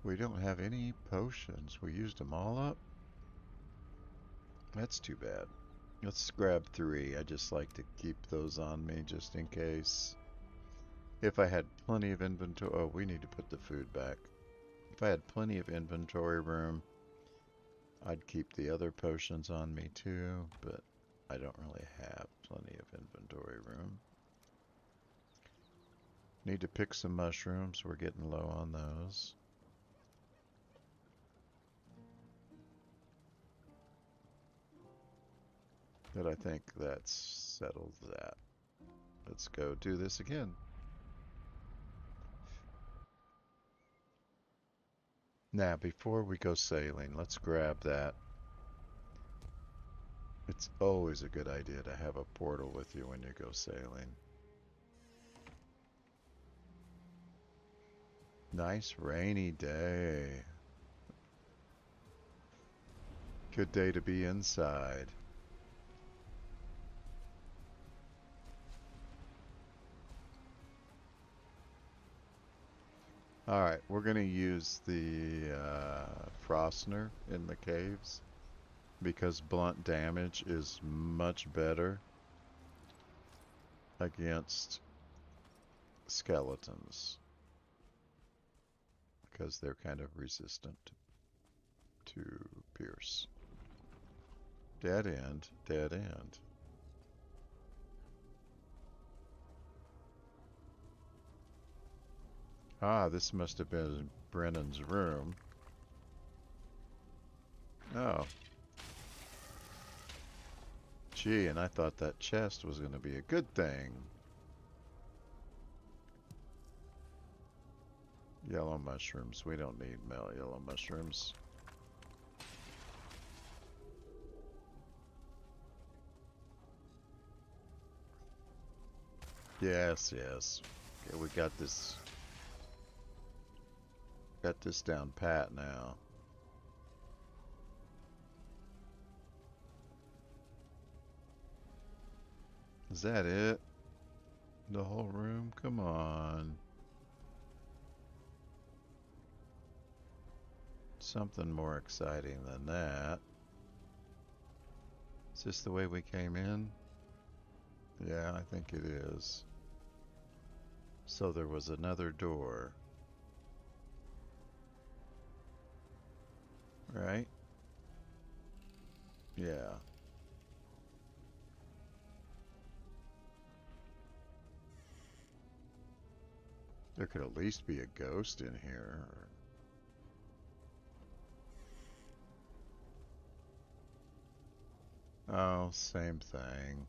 We don't have any potions. We used them all up. That's too bad. Let's grab 3. I just like to keep those on me just in case. If I had plenty of inventory... Oh, we need to put the food back. If I had plenty of inventory room, I'd keep the other potions on me too, but I don't really have plenty of inventory room. Need to pick some mushrooms. We're getting low on those. But I think that settles that. Let's go do this again. Now, before we go sailing, let's grab that. It's always a good idea to have a portal with you when you go sailing. Nice rainy day. Good day to be inside. Alright, we're going to use the Frostner in the caves because blunt damage is much better against skeletons because they're kind of resistant to pierce. Dead end, dead end. Ah, this must have been Brennan's room. Oh. Gee, and I thought that chest was going to be a good thing. Yellow mushrooms. We don't need yellow mushrooms. Yes, yes. Okay, we got this. Got this down pat now. Is that it? The whole room? Come on. Something more exciting than that. Is this the way we came in? Yeah, I think it is. So there was another door. Right? Yeah. There could at least be a ghost in here. Oh, same thing.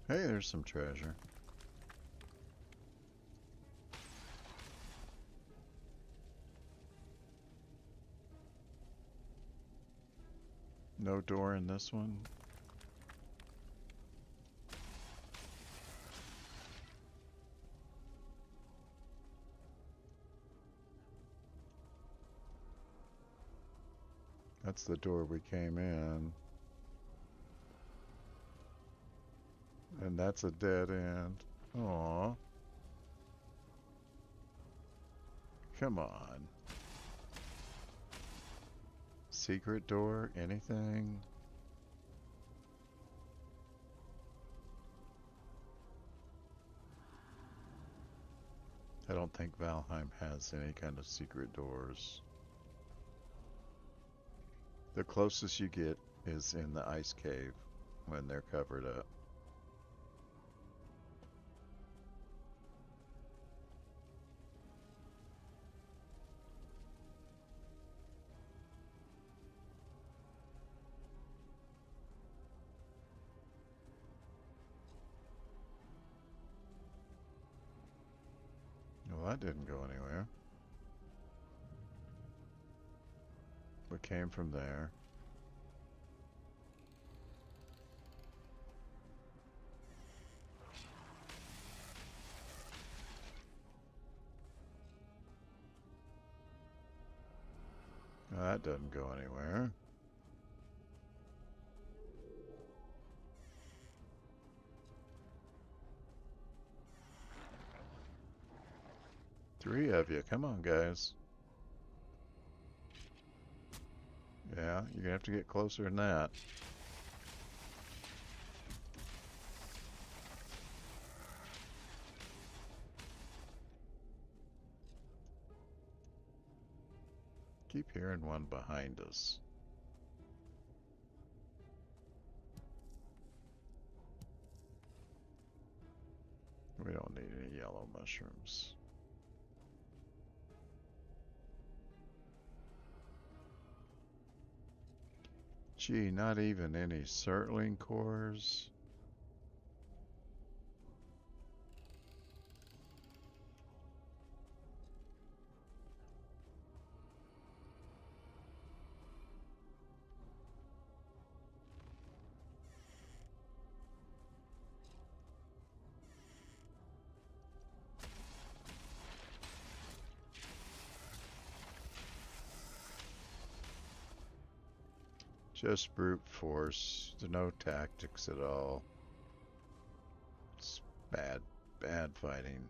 Hey, there's some treasure. No door in this one? That's the door we came in. And that's a dead end. Aww. Come on. Secret door? Anything? I don't think Valheim has any kind of secret doors. The closest you get is in the ice cave when they're covered up. Well, that didn't go anywhere. What came from there? Well, that doesn't go anywhere. Three of you. Come on, guys. Yeah, you're gonna have to get closer than that. Keep hearing one behind us. We don't need any yellow mushrooms. Gee, not even any circling cores. Just brute force. There's no tactics at all. It's bad, bad fighting.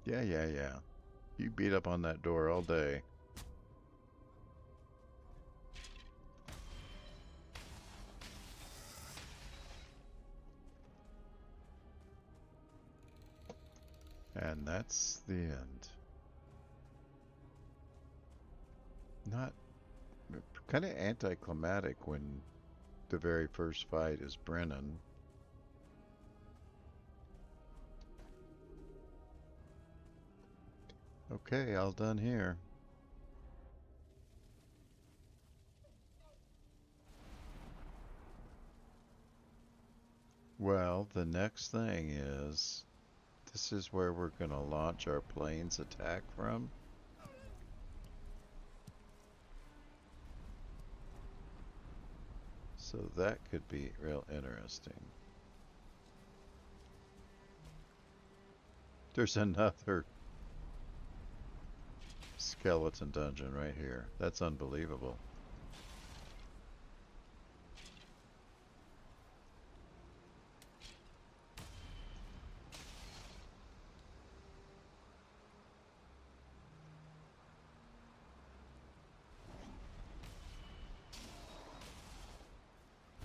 Yeah. You beat up on that door all day. And that's the end. Not kind of anticlimactic when the very first fight is Brennan. Okay, all done here. Well, the next thing is this is where we're going to launch our plane's attack from. So that could be real interesting. There's another skeleton dungeon right here. That's unbelievable.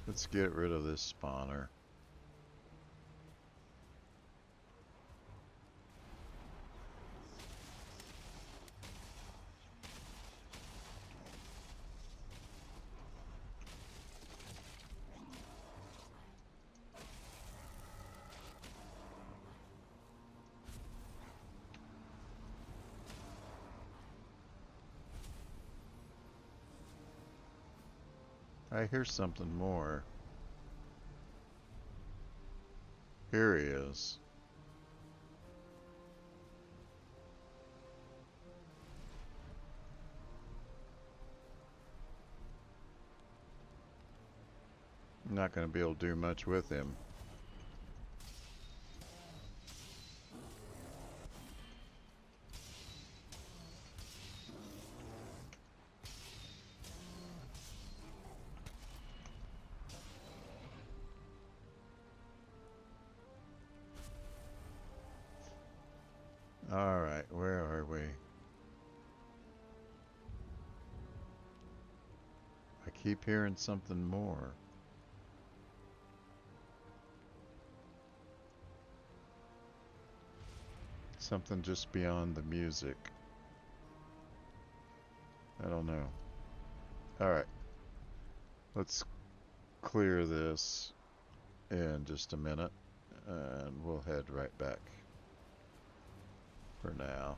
Let's get rid of this spawner. I hear something more. Here he is. I'm not going to be able to do much with him. Alright, where are we? I keep hearing something more. Something just beyond the music. I don't know. Alright. Let's clear this in just a minute. And we'll head right back for now.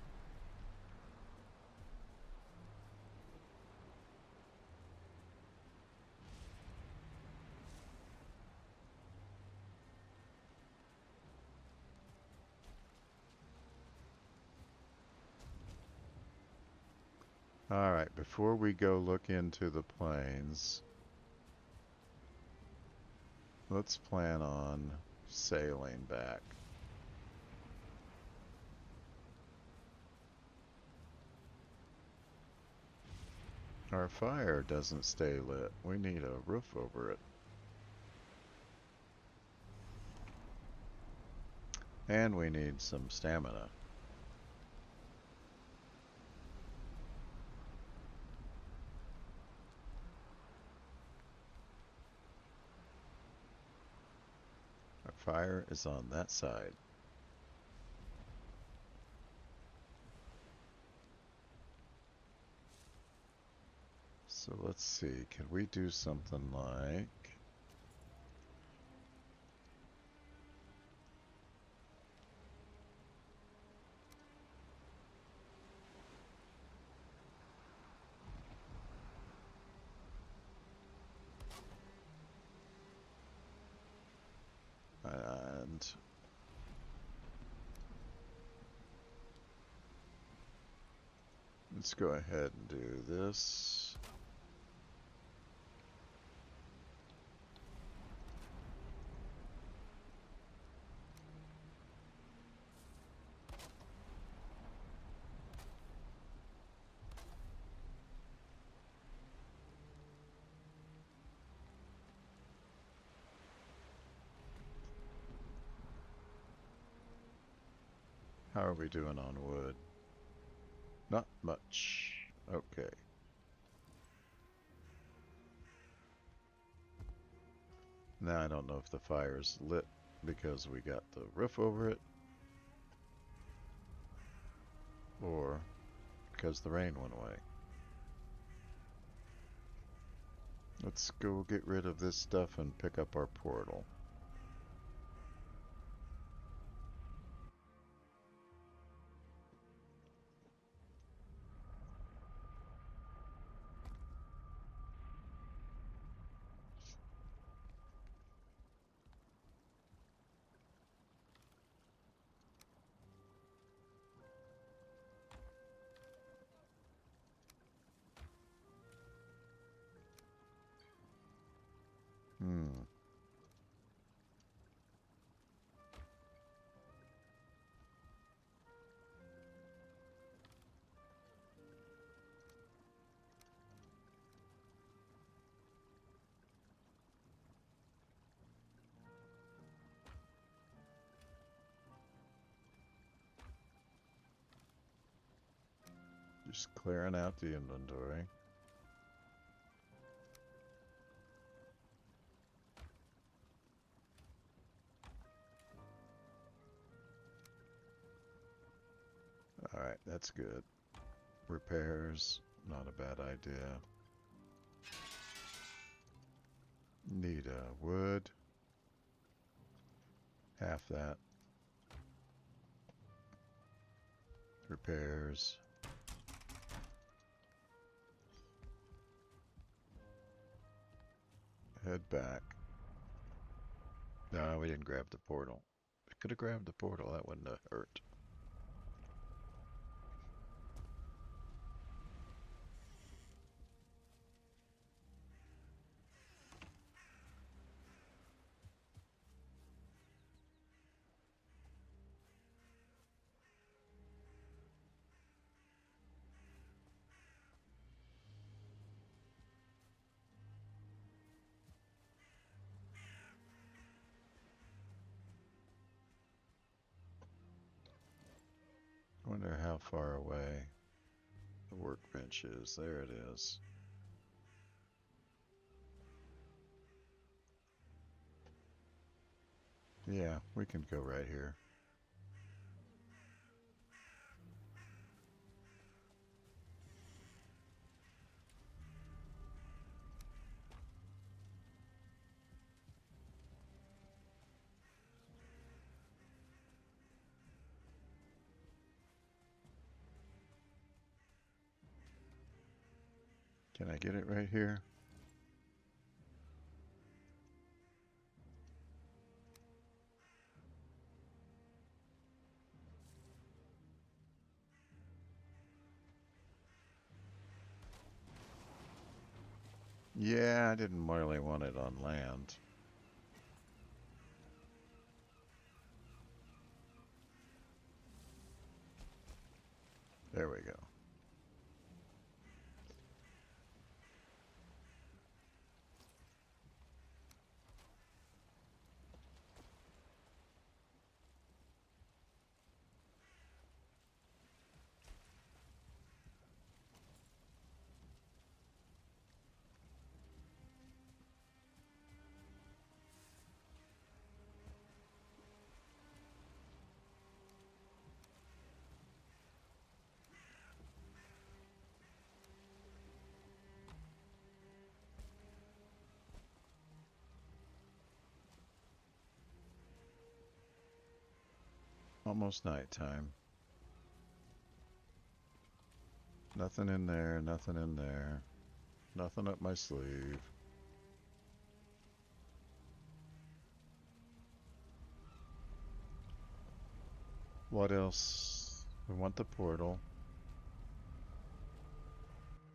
Alright, before we go look into the plains, let's plan on sailing back. Our fire doesn't stay lit. We need a roof over it. And we need some stamina. Our fire is on that side. So let's see, can we do something like... And let's go ahead and do this. How are we doing on wood? Not much. Okay. Now I don't know if the fire is lit because we got the roof over it or because the rain went away. Let's go get rid of this stuff and pick up our portal. Hmm. Just clearing out the inventory. Alright, that's good. Repairs, not a bad idea. Need wood. Half that. Repairs. Head back. No, we didn't grab the portal. We could have grabbed the portal, that wouldn't have hurt. I wonder how far away the workbench is. There it is. Yeah, we can go right here. Can I get it right here? Yeah, I didn't really want it on land. There we go. Almost nighttime. Nothing in there, nothing in there. Nothing up my sleeve. What else? We want the portal,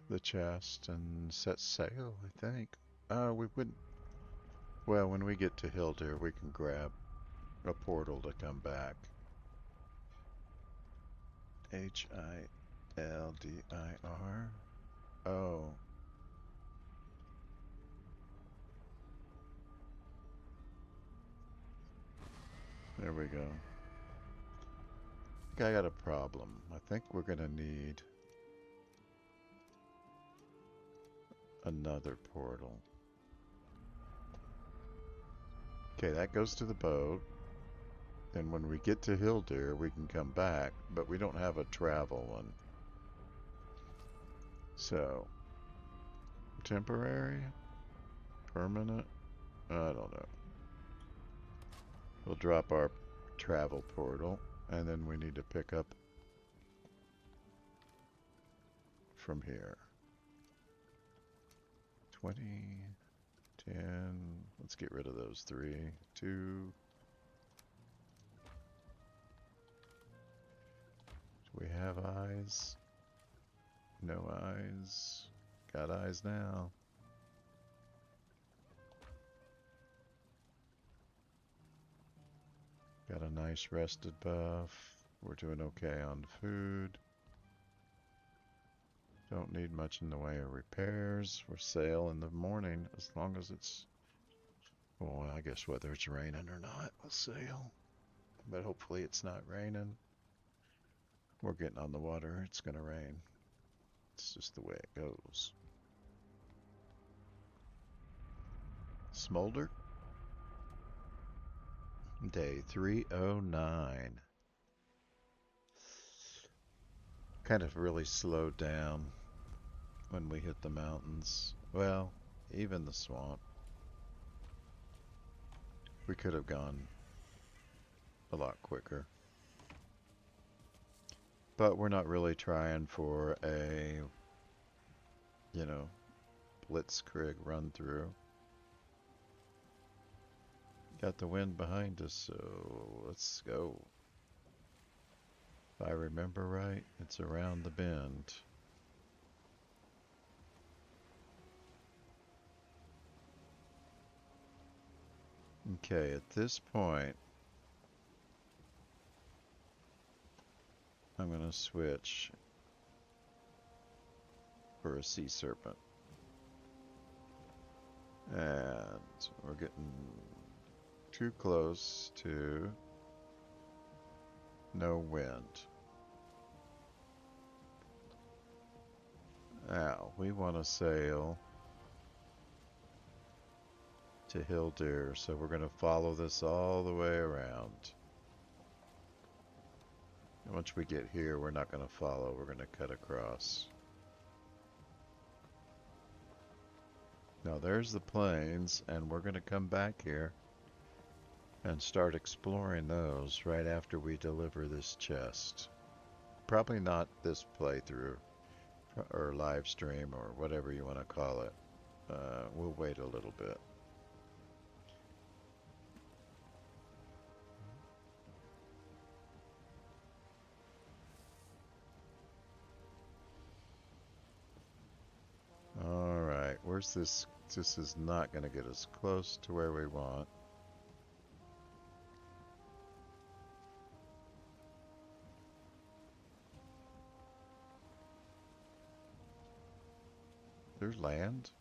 the chest, and set sail, I think. We wouldn't. Well, when we get to Hildir, we can grab a portal to come back. Hildir. Oh. There we go. I got a problem. I think we're gonna need another portal. Okay, that goes to the boat. And when we get to Hildir, we can come back, but we don't have a travel one. So, temporary? Permanent? I don't know. We'll drop our travel portal, and then we need to pick up from here. 20, 10, let's get rid of those 3, 2. Do we have eyes? No eyes. Got eyes now. Got a nice rested buff. We're doing okay on food. Don't need much in the way of repairs. We'll sail in the morning as long as it's, well, I guess whether it's raining or not, we'll sail. But hopefully it's not raining. We're getting on the water. It's gonna rain. It's just the way it goes. Smolder. Day 309. Kind of really slowed down when we hit the mountains. Well, even the swamp. We could have gone a lot quicker. But we're not really trying for a, you know, blitzkrieg run through. Got the wind behind us, so let's go. If I remember right, it's around the bend. Okay, at this point, I'm going to switch for a sea serpent. And we're getting too close to no wind. Now, we want to sail to Hildir, so we're going to follow this all the way around. And once we get here, we're not going to follow, we're going to cut across. Now there's the plains, and we're going to come back here and start exploring those right after we deliver this chest. Probably not this playthrough, or live stream, or whatever you want to call it. We'll wait a little bit. Alright, where's this? This is not going to get us close to where we want. There's land?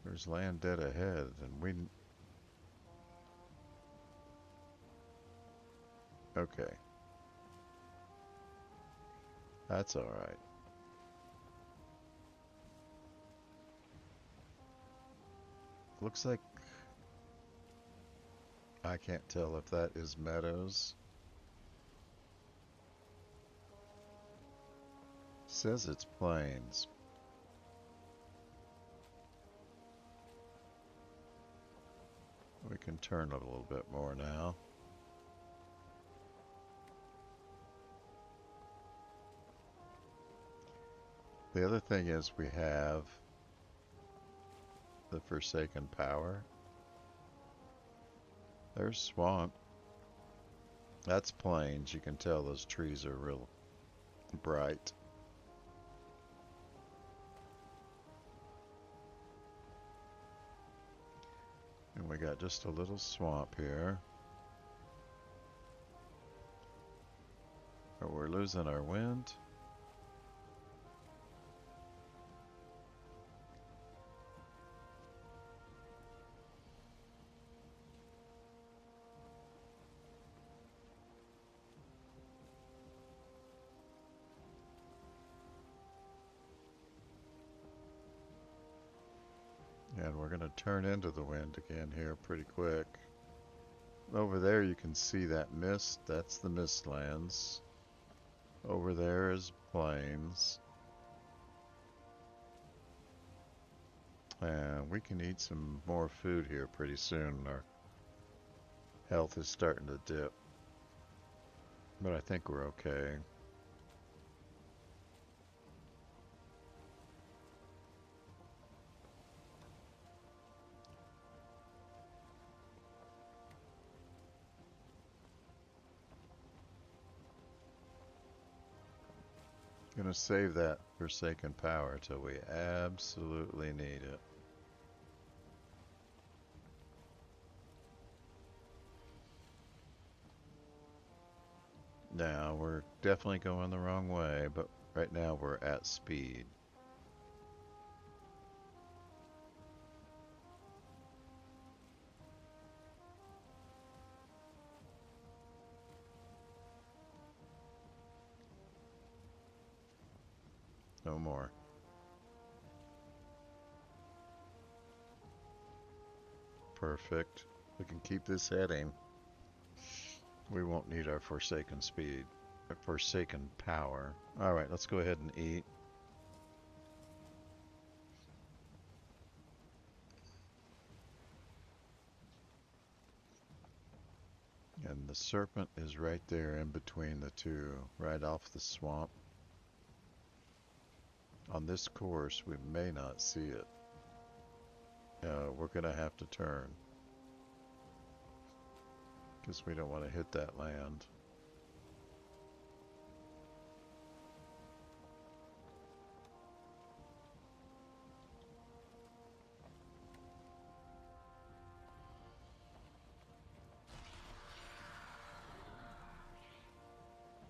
There's land dead ahead, and we... Okay. That's alright. Looks like... I can't tell if that is meadows. Says it's plains. We can turn it a little bit more now. The other thing is we have the Forsaken Power. There's swamp. That's plains. You can tell those trees are real bright. And we got just a little swamp here. But we're losing our wind. And we're going to turn into the wind again here pretty quick. Over there you can see that mist. That's the Mistlands. Over there is plains. And we can eat some more food here pretty soon. Our health is starting to dip. But I think we're okay. Gonna save that Forsaken Power till we absolutely need it. Now, we're definitely going the wrong way, but right now we're at speed. No more. Perfect. We can keep this heading. We won't need our Forsaken speed. Our Forsaken Power. Alright, let's go ahead and eat. And the serpent is right there in between the two, right off the swamp. On this course, we may not see it. We're gonna have to turn. Because we don't want to hit that land.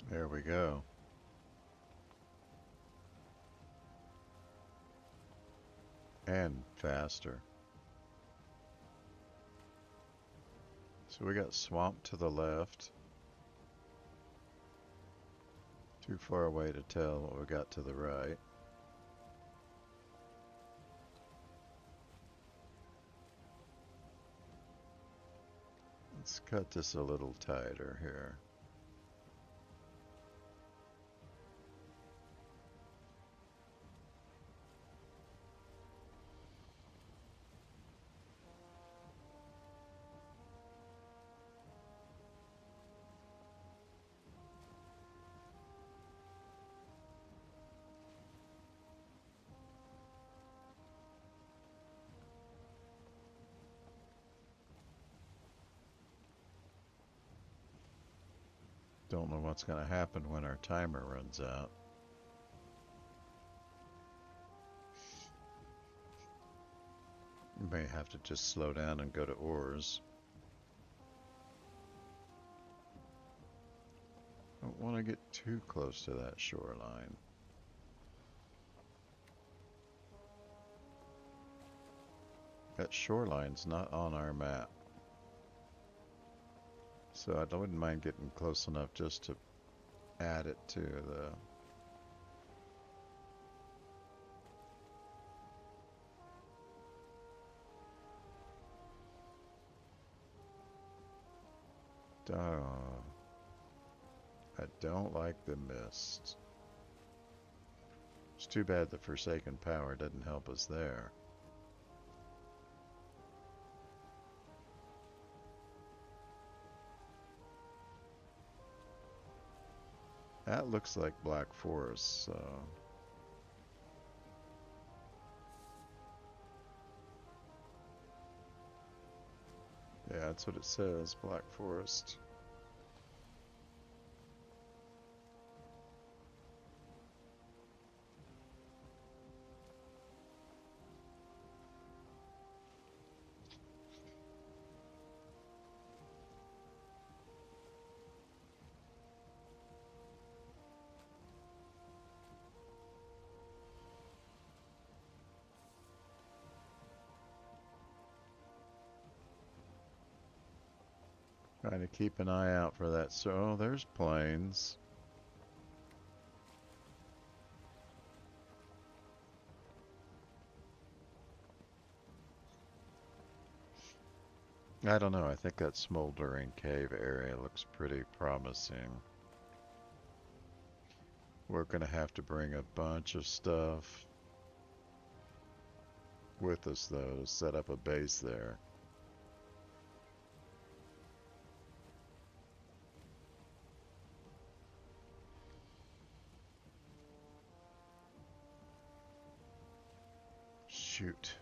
There we go. And faster. So we got swamp to the left. Too far away to tell what we got to the right. Let's cut this a little tighter here. Don't know what's going to happen when our timer runs out. We may have to just slow down and go to ores. Don't want to get too close to that shoreline. That shoreline's not on our map. So I wouldn't mind getting close enough just to add it to the... I don't like the mist. It's too bad the Forsaken Power didn't help us there. That looks like Black Forest, so... Yeah, that's what it says, Black Forest. Trying to keep an eye out for that. So, oh, there's planes. I don't know. I think that smoldering cave area looks pretty promising. We're gonna have to bring a bunch of stuff with us, though, to set up a base there. Shoot.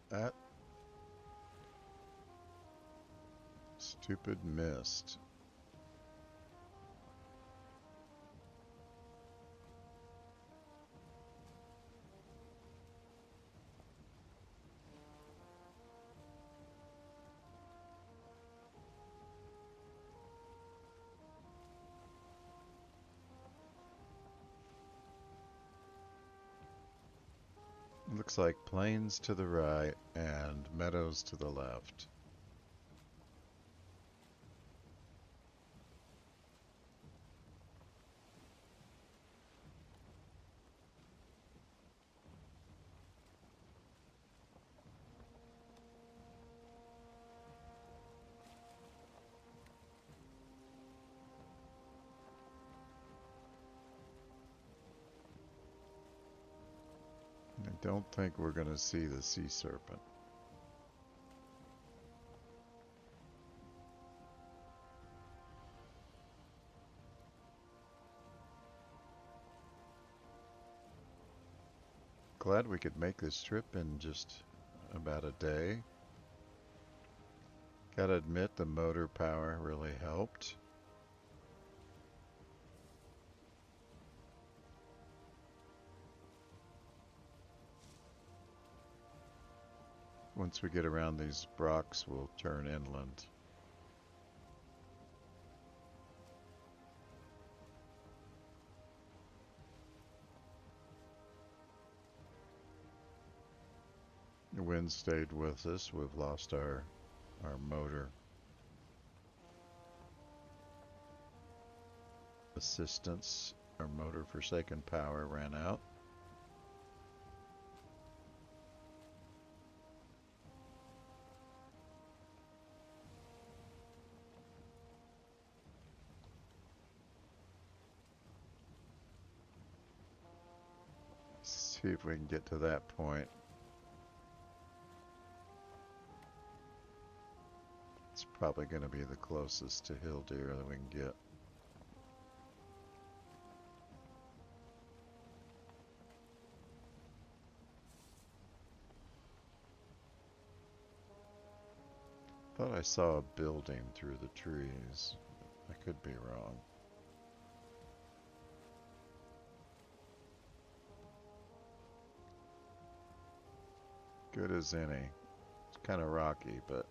That stupid mist. Looks like plains to the right and meadows to the left. I don't think we're going to see the sea serpent. Glad we could make this trip in just about a day. Gotta admit, the motor power really helped. Once we get around these rocks, we'll turn inland. The wind stayed with us. We've lost our motor assistance. Our motor forsaken power ran out. See if we can get to that point. It's probably going to be the closest to Hildir that we can get. Thought I saw a building through the trees. I could be wrong. Good as any. It's kind of rocky, but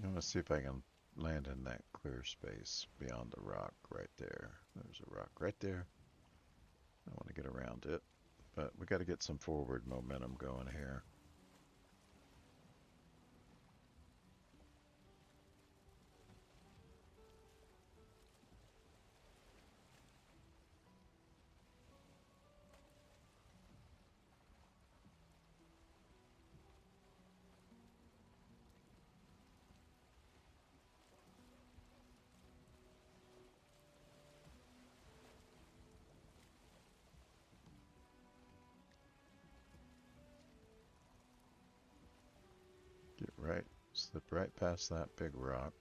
I'm gonna see if I can land in that clear space beyond the rock right there. There's a rock right there. I want to get around it, but we got to get some forward momentum going here. Slip right past that big rock.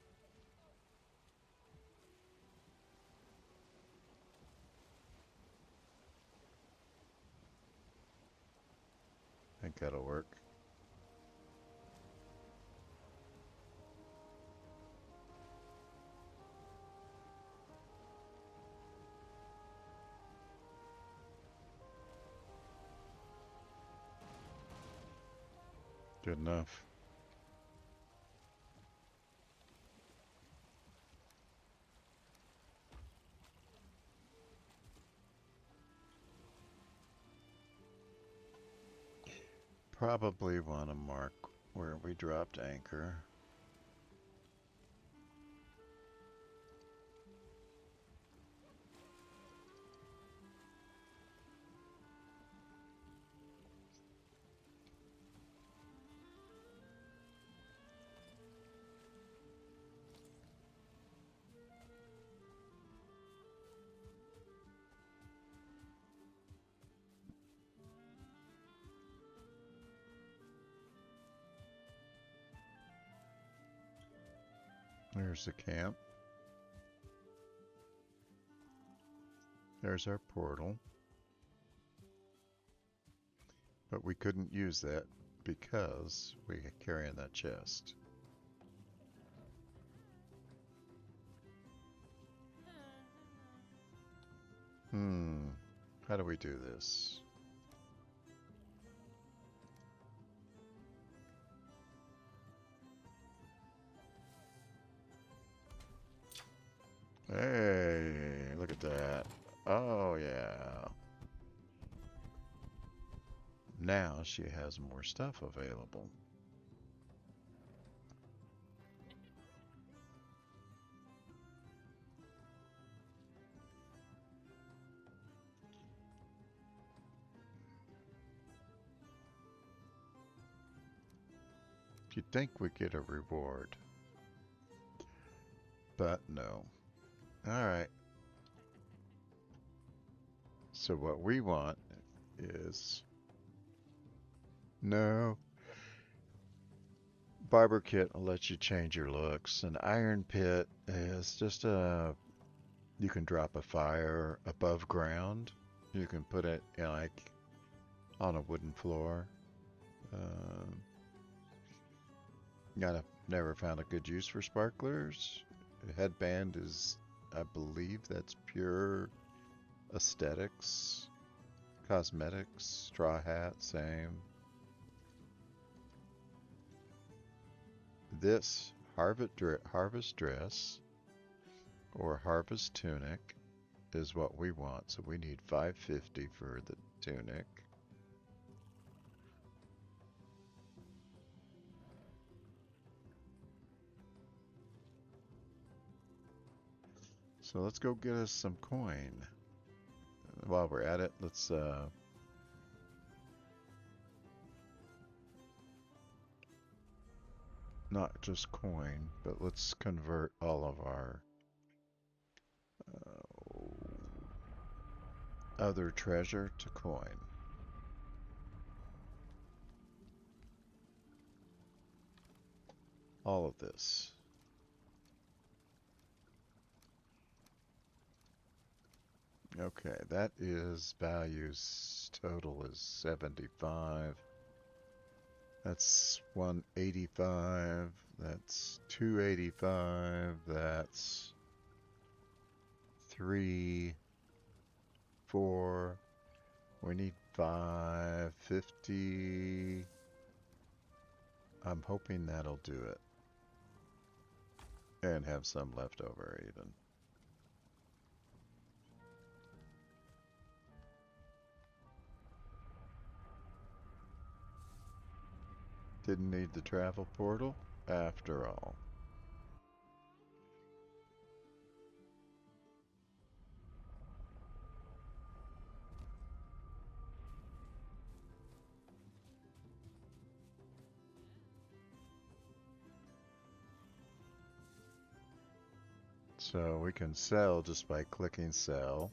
I think that'll work. Good enough. Probably want to mark where we dropped anchor. There's the camp. There's our portal. But we couldn't use that because we carry in that chest. How do we do this? Hey, look at that. Oh, yeah. Now she has more stuff available. You'd think we'd get a reward. But no. Alright. So what we want is... No. Barber kit will let you change your looks. An iron pit is just a... You can drop a fire above ground. You can put it in, like on a wooden floor. Never found a good use for sparklers. A headband is, I believe that's pure aesthetics. Cosmetics, straw hat, same. This harvest dress or harvest tunic is what we want. So we need 550 for the tunic. So let's go get us some coin. While we're at it, let's not just coin, but let's convert all of our other treasure to coin. All of this. Okay, that is values total is 75. That's 185. That's 285. That's 3, 4. We need 550. I'm hoping that'll do it. And have some left over even. Didn't need the travel portal after all. So we can sell just by clicking sell.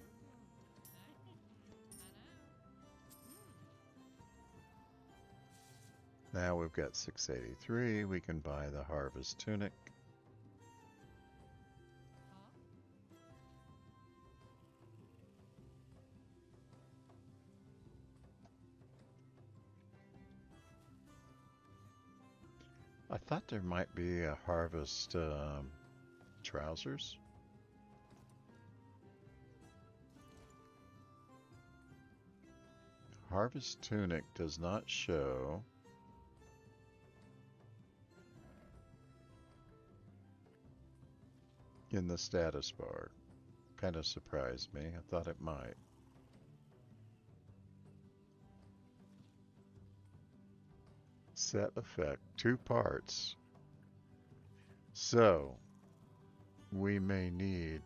Now we've got 683. We can buy the Harvest Tunic. I thought there might be a Harvest trousers. Harvest Tunic does not show. In the status bar. Kind of surprised me. I thought it might. Set effect, 2 parts. So, we may need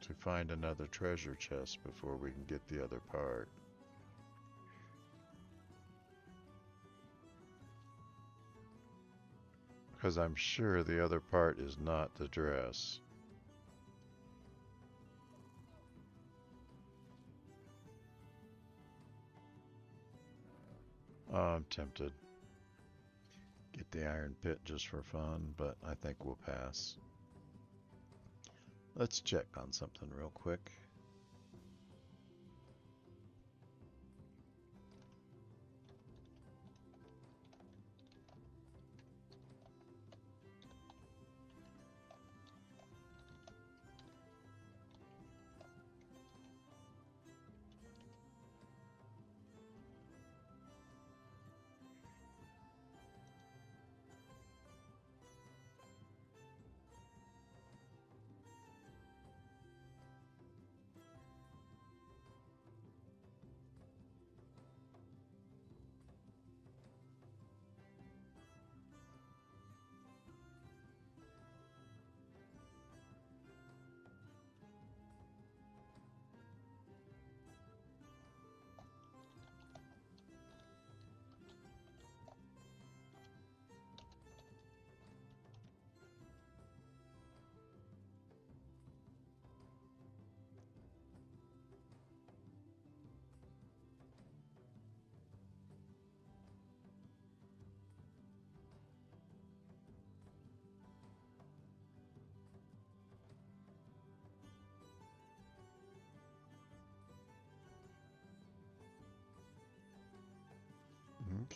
to find another treasure chest before we can get the other part. Because I'm sure the other part is not the dress. Oh, I'm tempted. Get the iron pit just for fun, but I think we'll pass. Let's check on something real quick.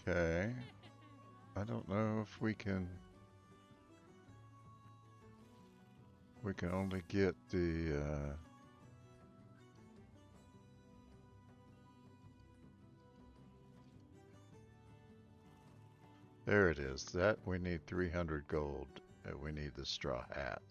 Okay. I don't know if we can only get the there it is. That we need 300 gold. We need the straw hat.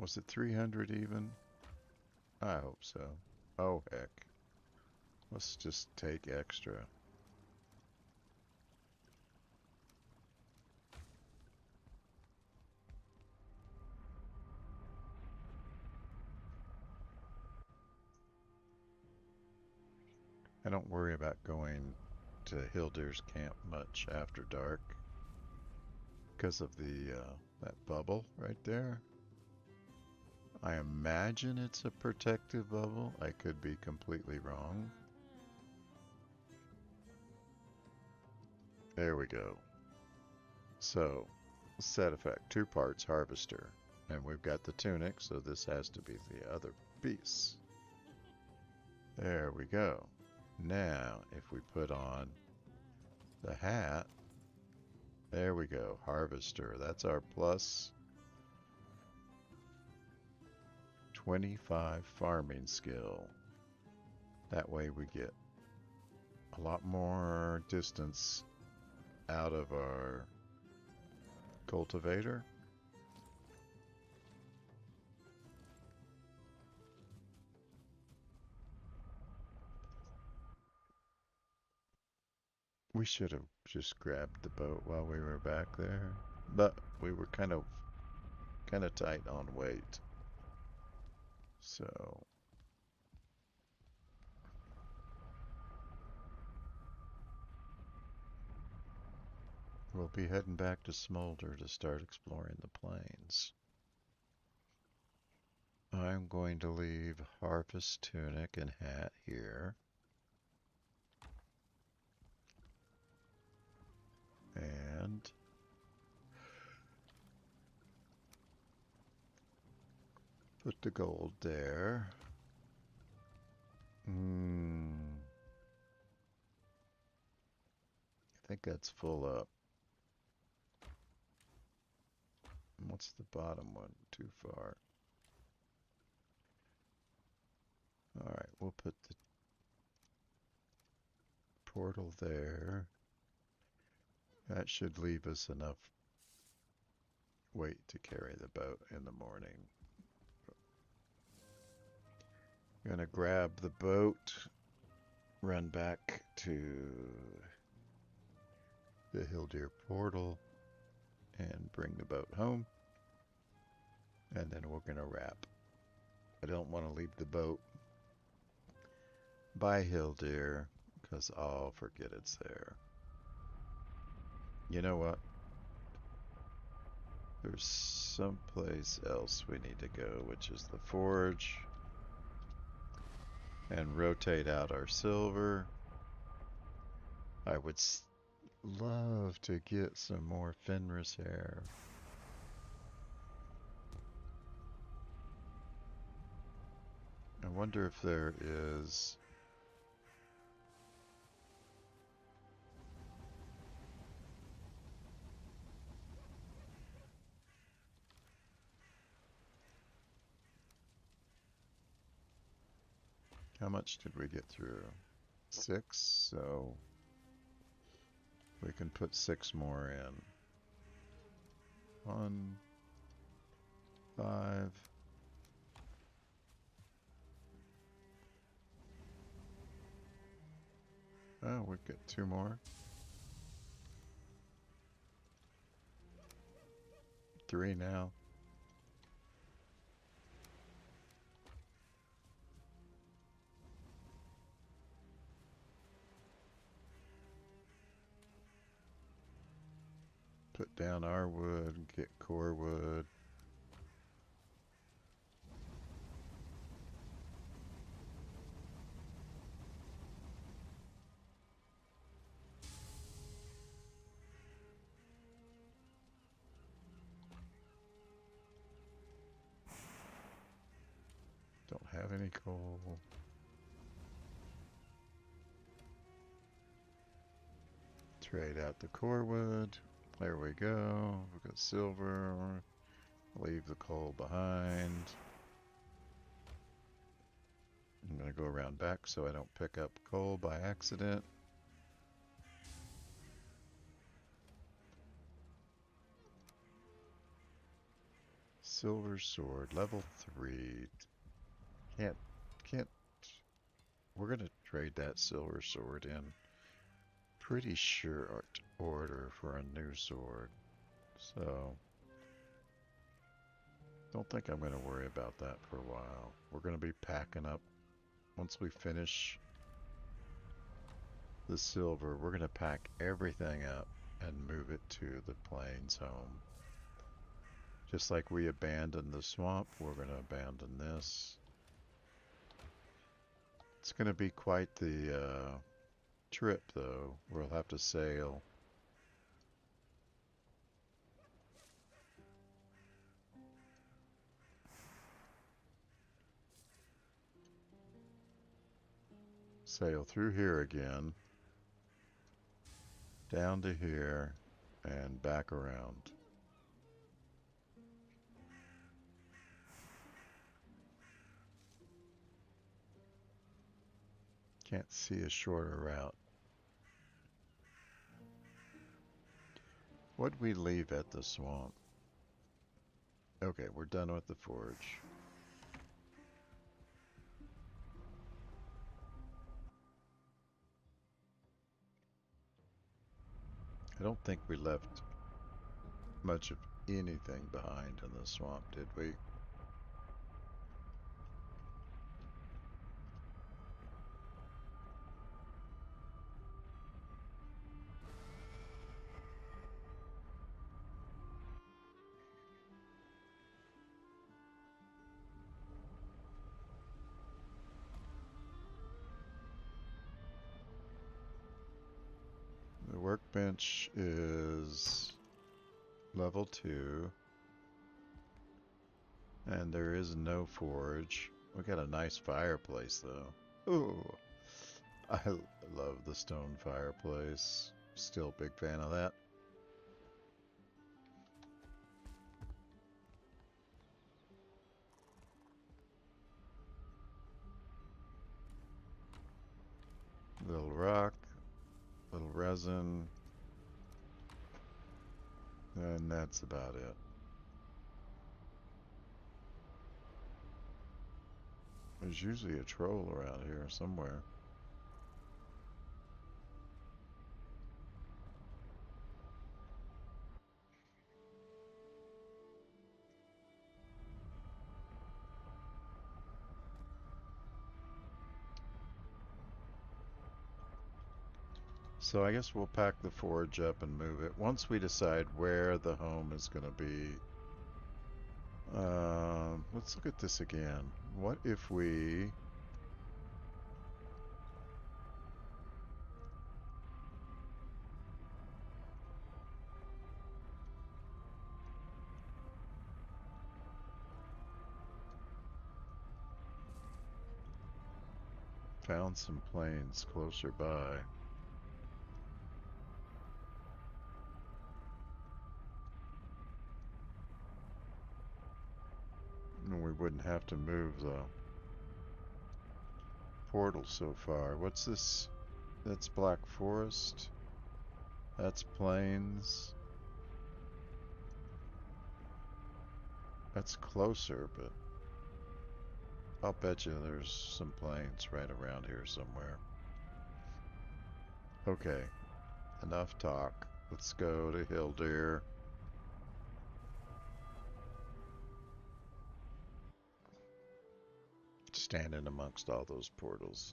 Was it 300 even? I hope so. Oh heck. Let's just take extra. I don't worry about going to Hildir's camp much after dark because of the that bubble right there. I imagine it's a protective bubble. I could be completely wrong. There we go. So, set effect, 2 parts harvester. And we've got the tunic, so this has to be the other piece. There we go. Now, if we put on the hat, there we go, harvester. That's our plus 25 farming skill. That way we get a lot more distance out of our cultivator. We should have just grabbed the boat while we were back there, but we were kind of tight on weight. So we'll be heading back to Smolder to start exploring the plains. I'm going to leave Harvest Tunic and Hat here. And put the gold there. I think that's full up. What's the bottom one? Too far. Alright, we'll put the portal there. That should leave us enough weight to carry the boat in the morning. Gonna grab the boat, run back to the Hildir portal, and bring the boat home. And then we're gonna wrap. I don't want to leave the boat by Hildir because I'll forget it's there. You know what? There's someplace else we need to go, which is the forge, and rotate out our silver. I would love to get some more Fenris hair. I wonder if there is... How much did we get through? 6, so we can put 6 more in. 1, 5. Oh, we get 2 more. 3 now. Put down our wood, get core wood. Don't have any coal. Trade out the core wood. There we go. We've got silver. Leave the coal behind. I'm going to go around back so I don't pick up coal by accident. Silver sword, level 3. Can't. We're going to trade that silver sword in pretty short order for a new sword. So, don't think I'm going to worry about that for a while. We're going to be packing up. Once we finish the silver, we're going to pack everything up and move it to the plains home. Just like we abandoned the swamp, we're going to abandon this. It's going to be quite the trip, though. We'll have to sail. Sail through here again, down to here, and back around. Can't see a shorter route. What'd we leave at the swamp? Okay, we're done with the forge. I don't think we left much of anything behind in the swamp, did we? The workbench is level 2, and there is no forge. We got a nice fireplace though. Ooh, I love the stone fireplace. Still a big fan of that. Little rock, little resin, and that's about it. There's usually a troll around here somewhere. So I guess we'll pack the forge up and move it once we decide where the home is going to be. Let's look at this again. What if we found some plains closer by? And we wouldn't have to move the portal so far. What's this? That's Black Forest. That's plains. That's closer, but I'll bet you there's some plains right around here somewhere. Okay, enough talk. Let's go to Hildir. Standing amongst all those portals.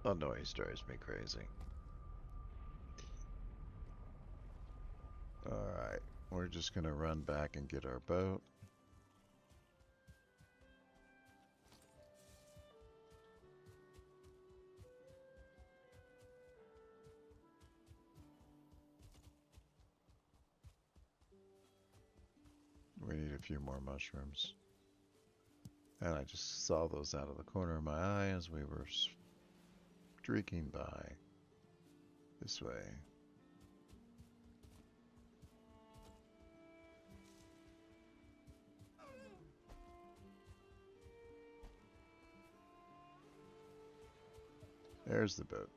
The noise drives me crazy. Alright, we're just gonna run back and get our boat. We need a few more mushrooms. And I just saw those out of the corner of my eye as we were streaking by. This way. There's the boat.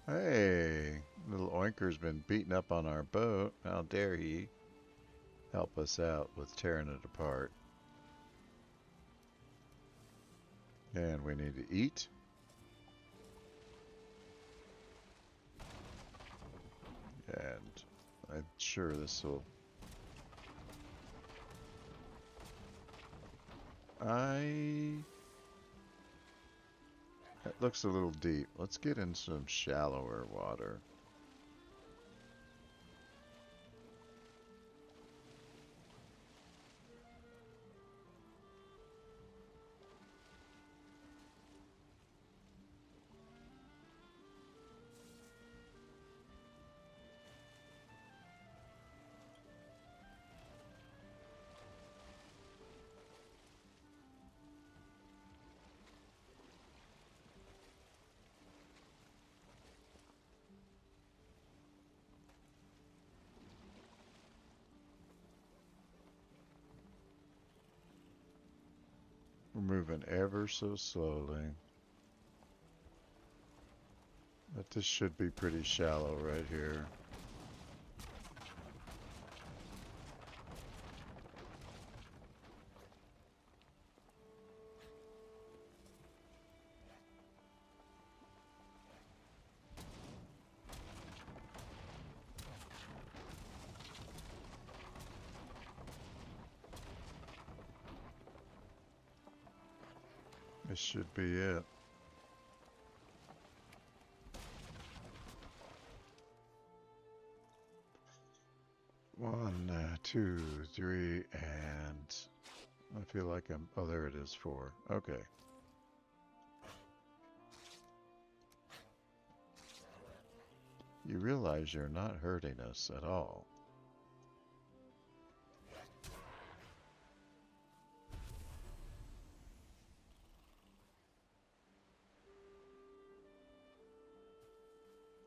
Hey, little oinker's been beating up on our boat. How dare he help us out with tearing it apart. And we need to eat. And I'm sure this will... That looks a little deep. Let's get in some shallower water. We're moving ever so slowly. But this should be pretty shallow right here. This should be it. One, two, three, and I feel like I'm, oh, there it is, 4. Okay. You realize you're not hurting us at all.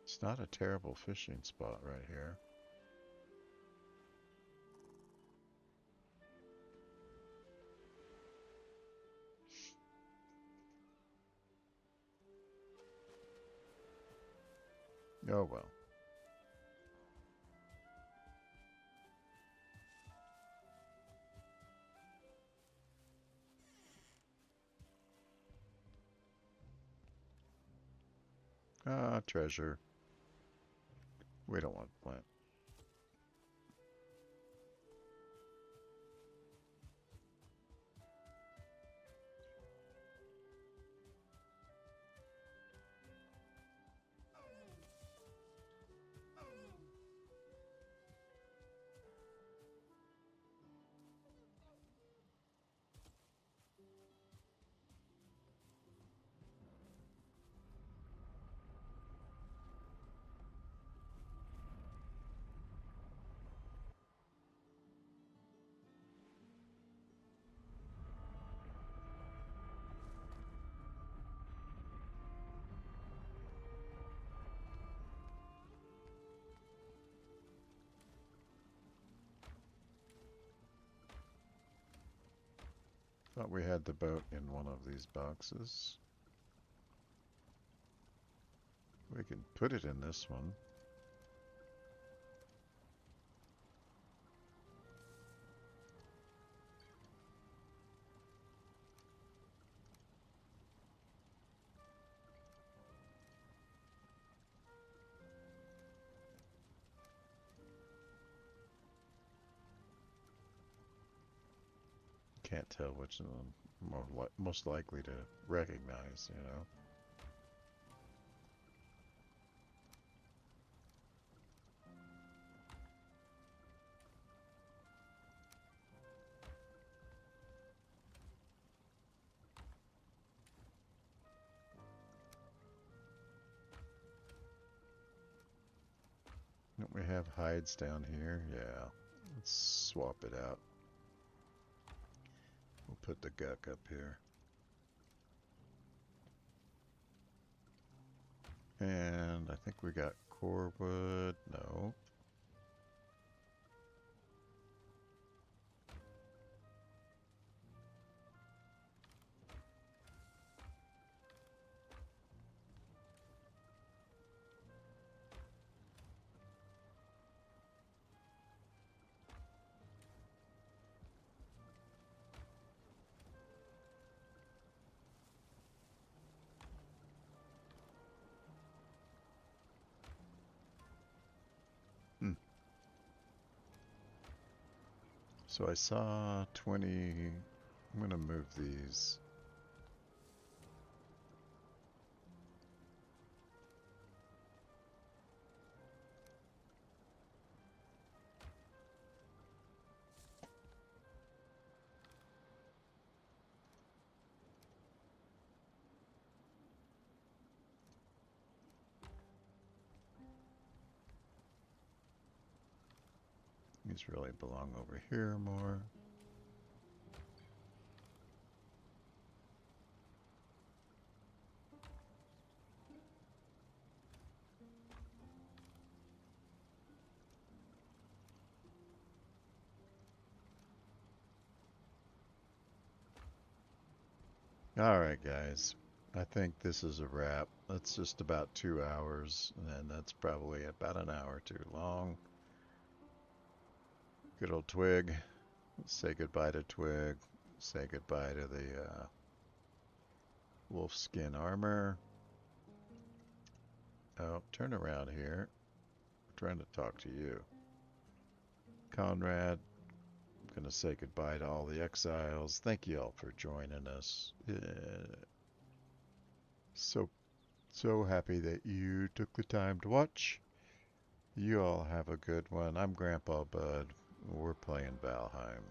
It's not a terrible fishing spot right here. Oh well. Ah, treasure. We don't want plant. Thought we had the boat in one of these boxes. We can put it in this one. Can't tell which of them most likely to recognize, you know. Don't we have hides down here? Yeah. Let's swap it out. We'll put the guck up here. And I think we got core wood. No. So I saw 20. I'm going to move these. These really belong over here more. Alright guys, I think this is a wrap. That's just about 2 hours, and that's probably about an hour too long. Good old Twig. Say goodbye to Twig. Say goodbye to the wolf skin armor. Oh, turn around here. I'm trying to talk to you. Conrad, I'm going to say goodbye to all the exiles. Thank you all for joining us. So, so happy that you took the time to watch. You all have a good one. I'm Grandpa Bud. We're playing Valheim.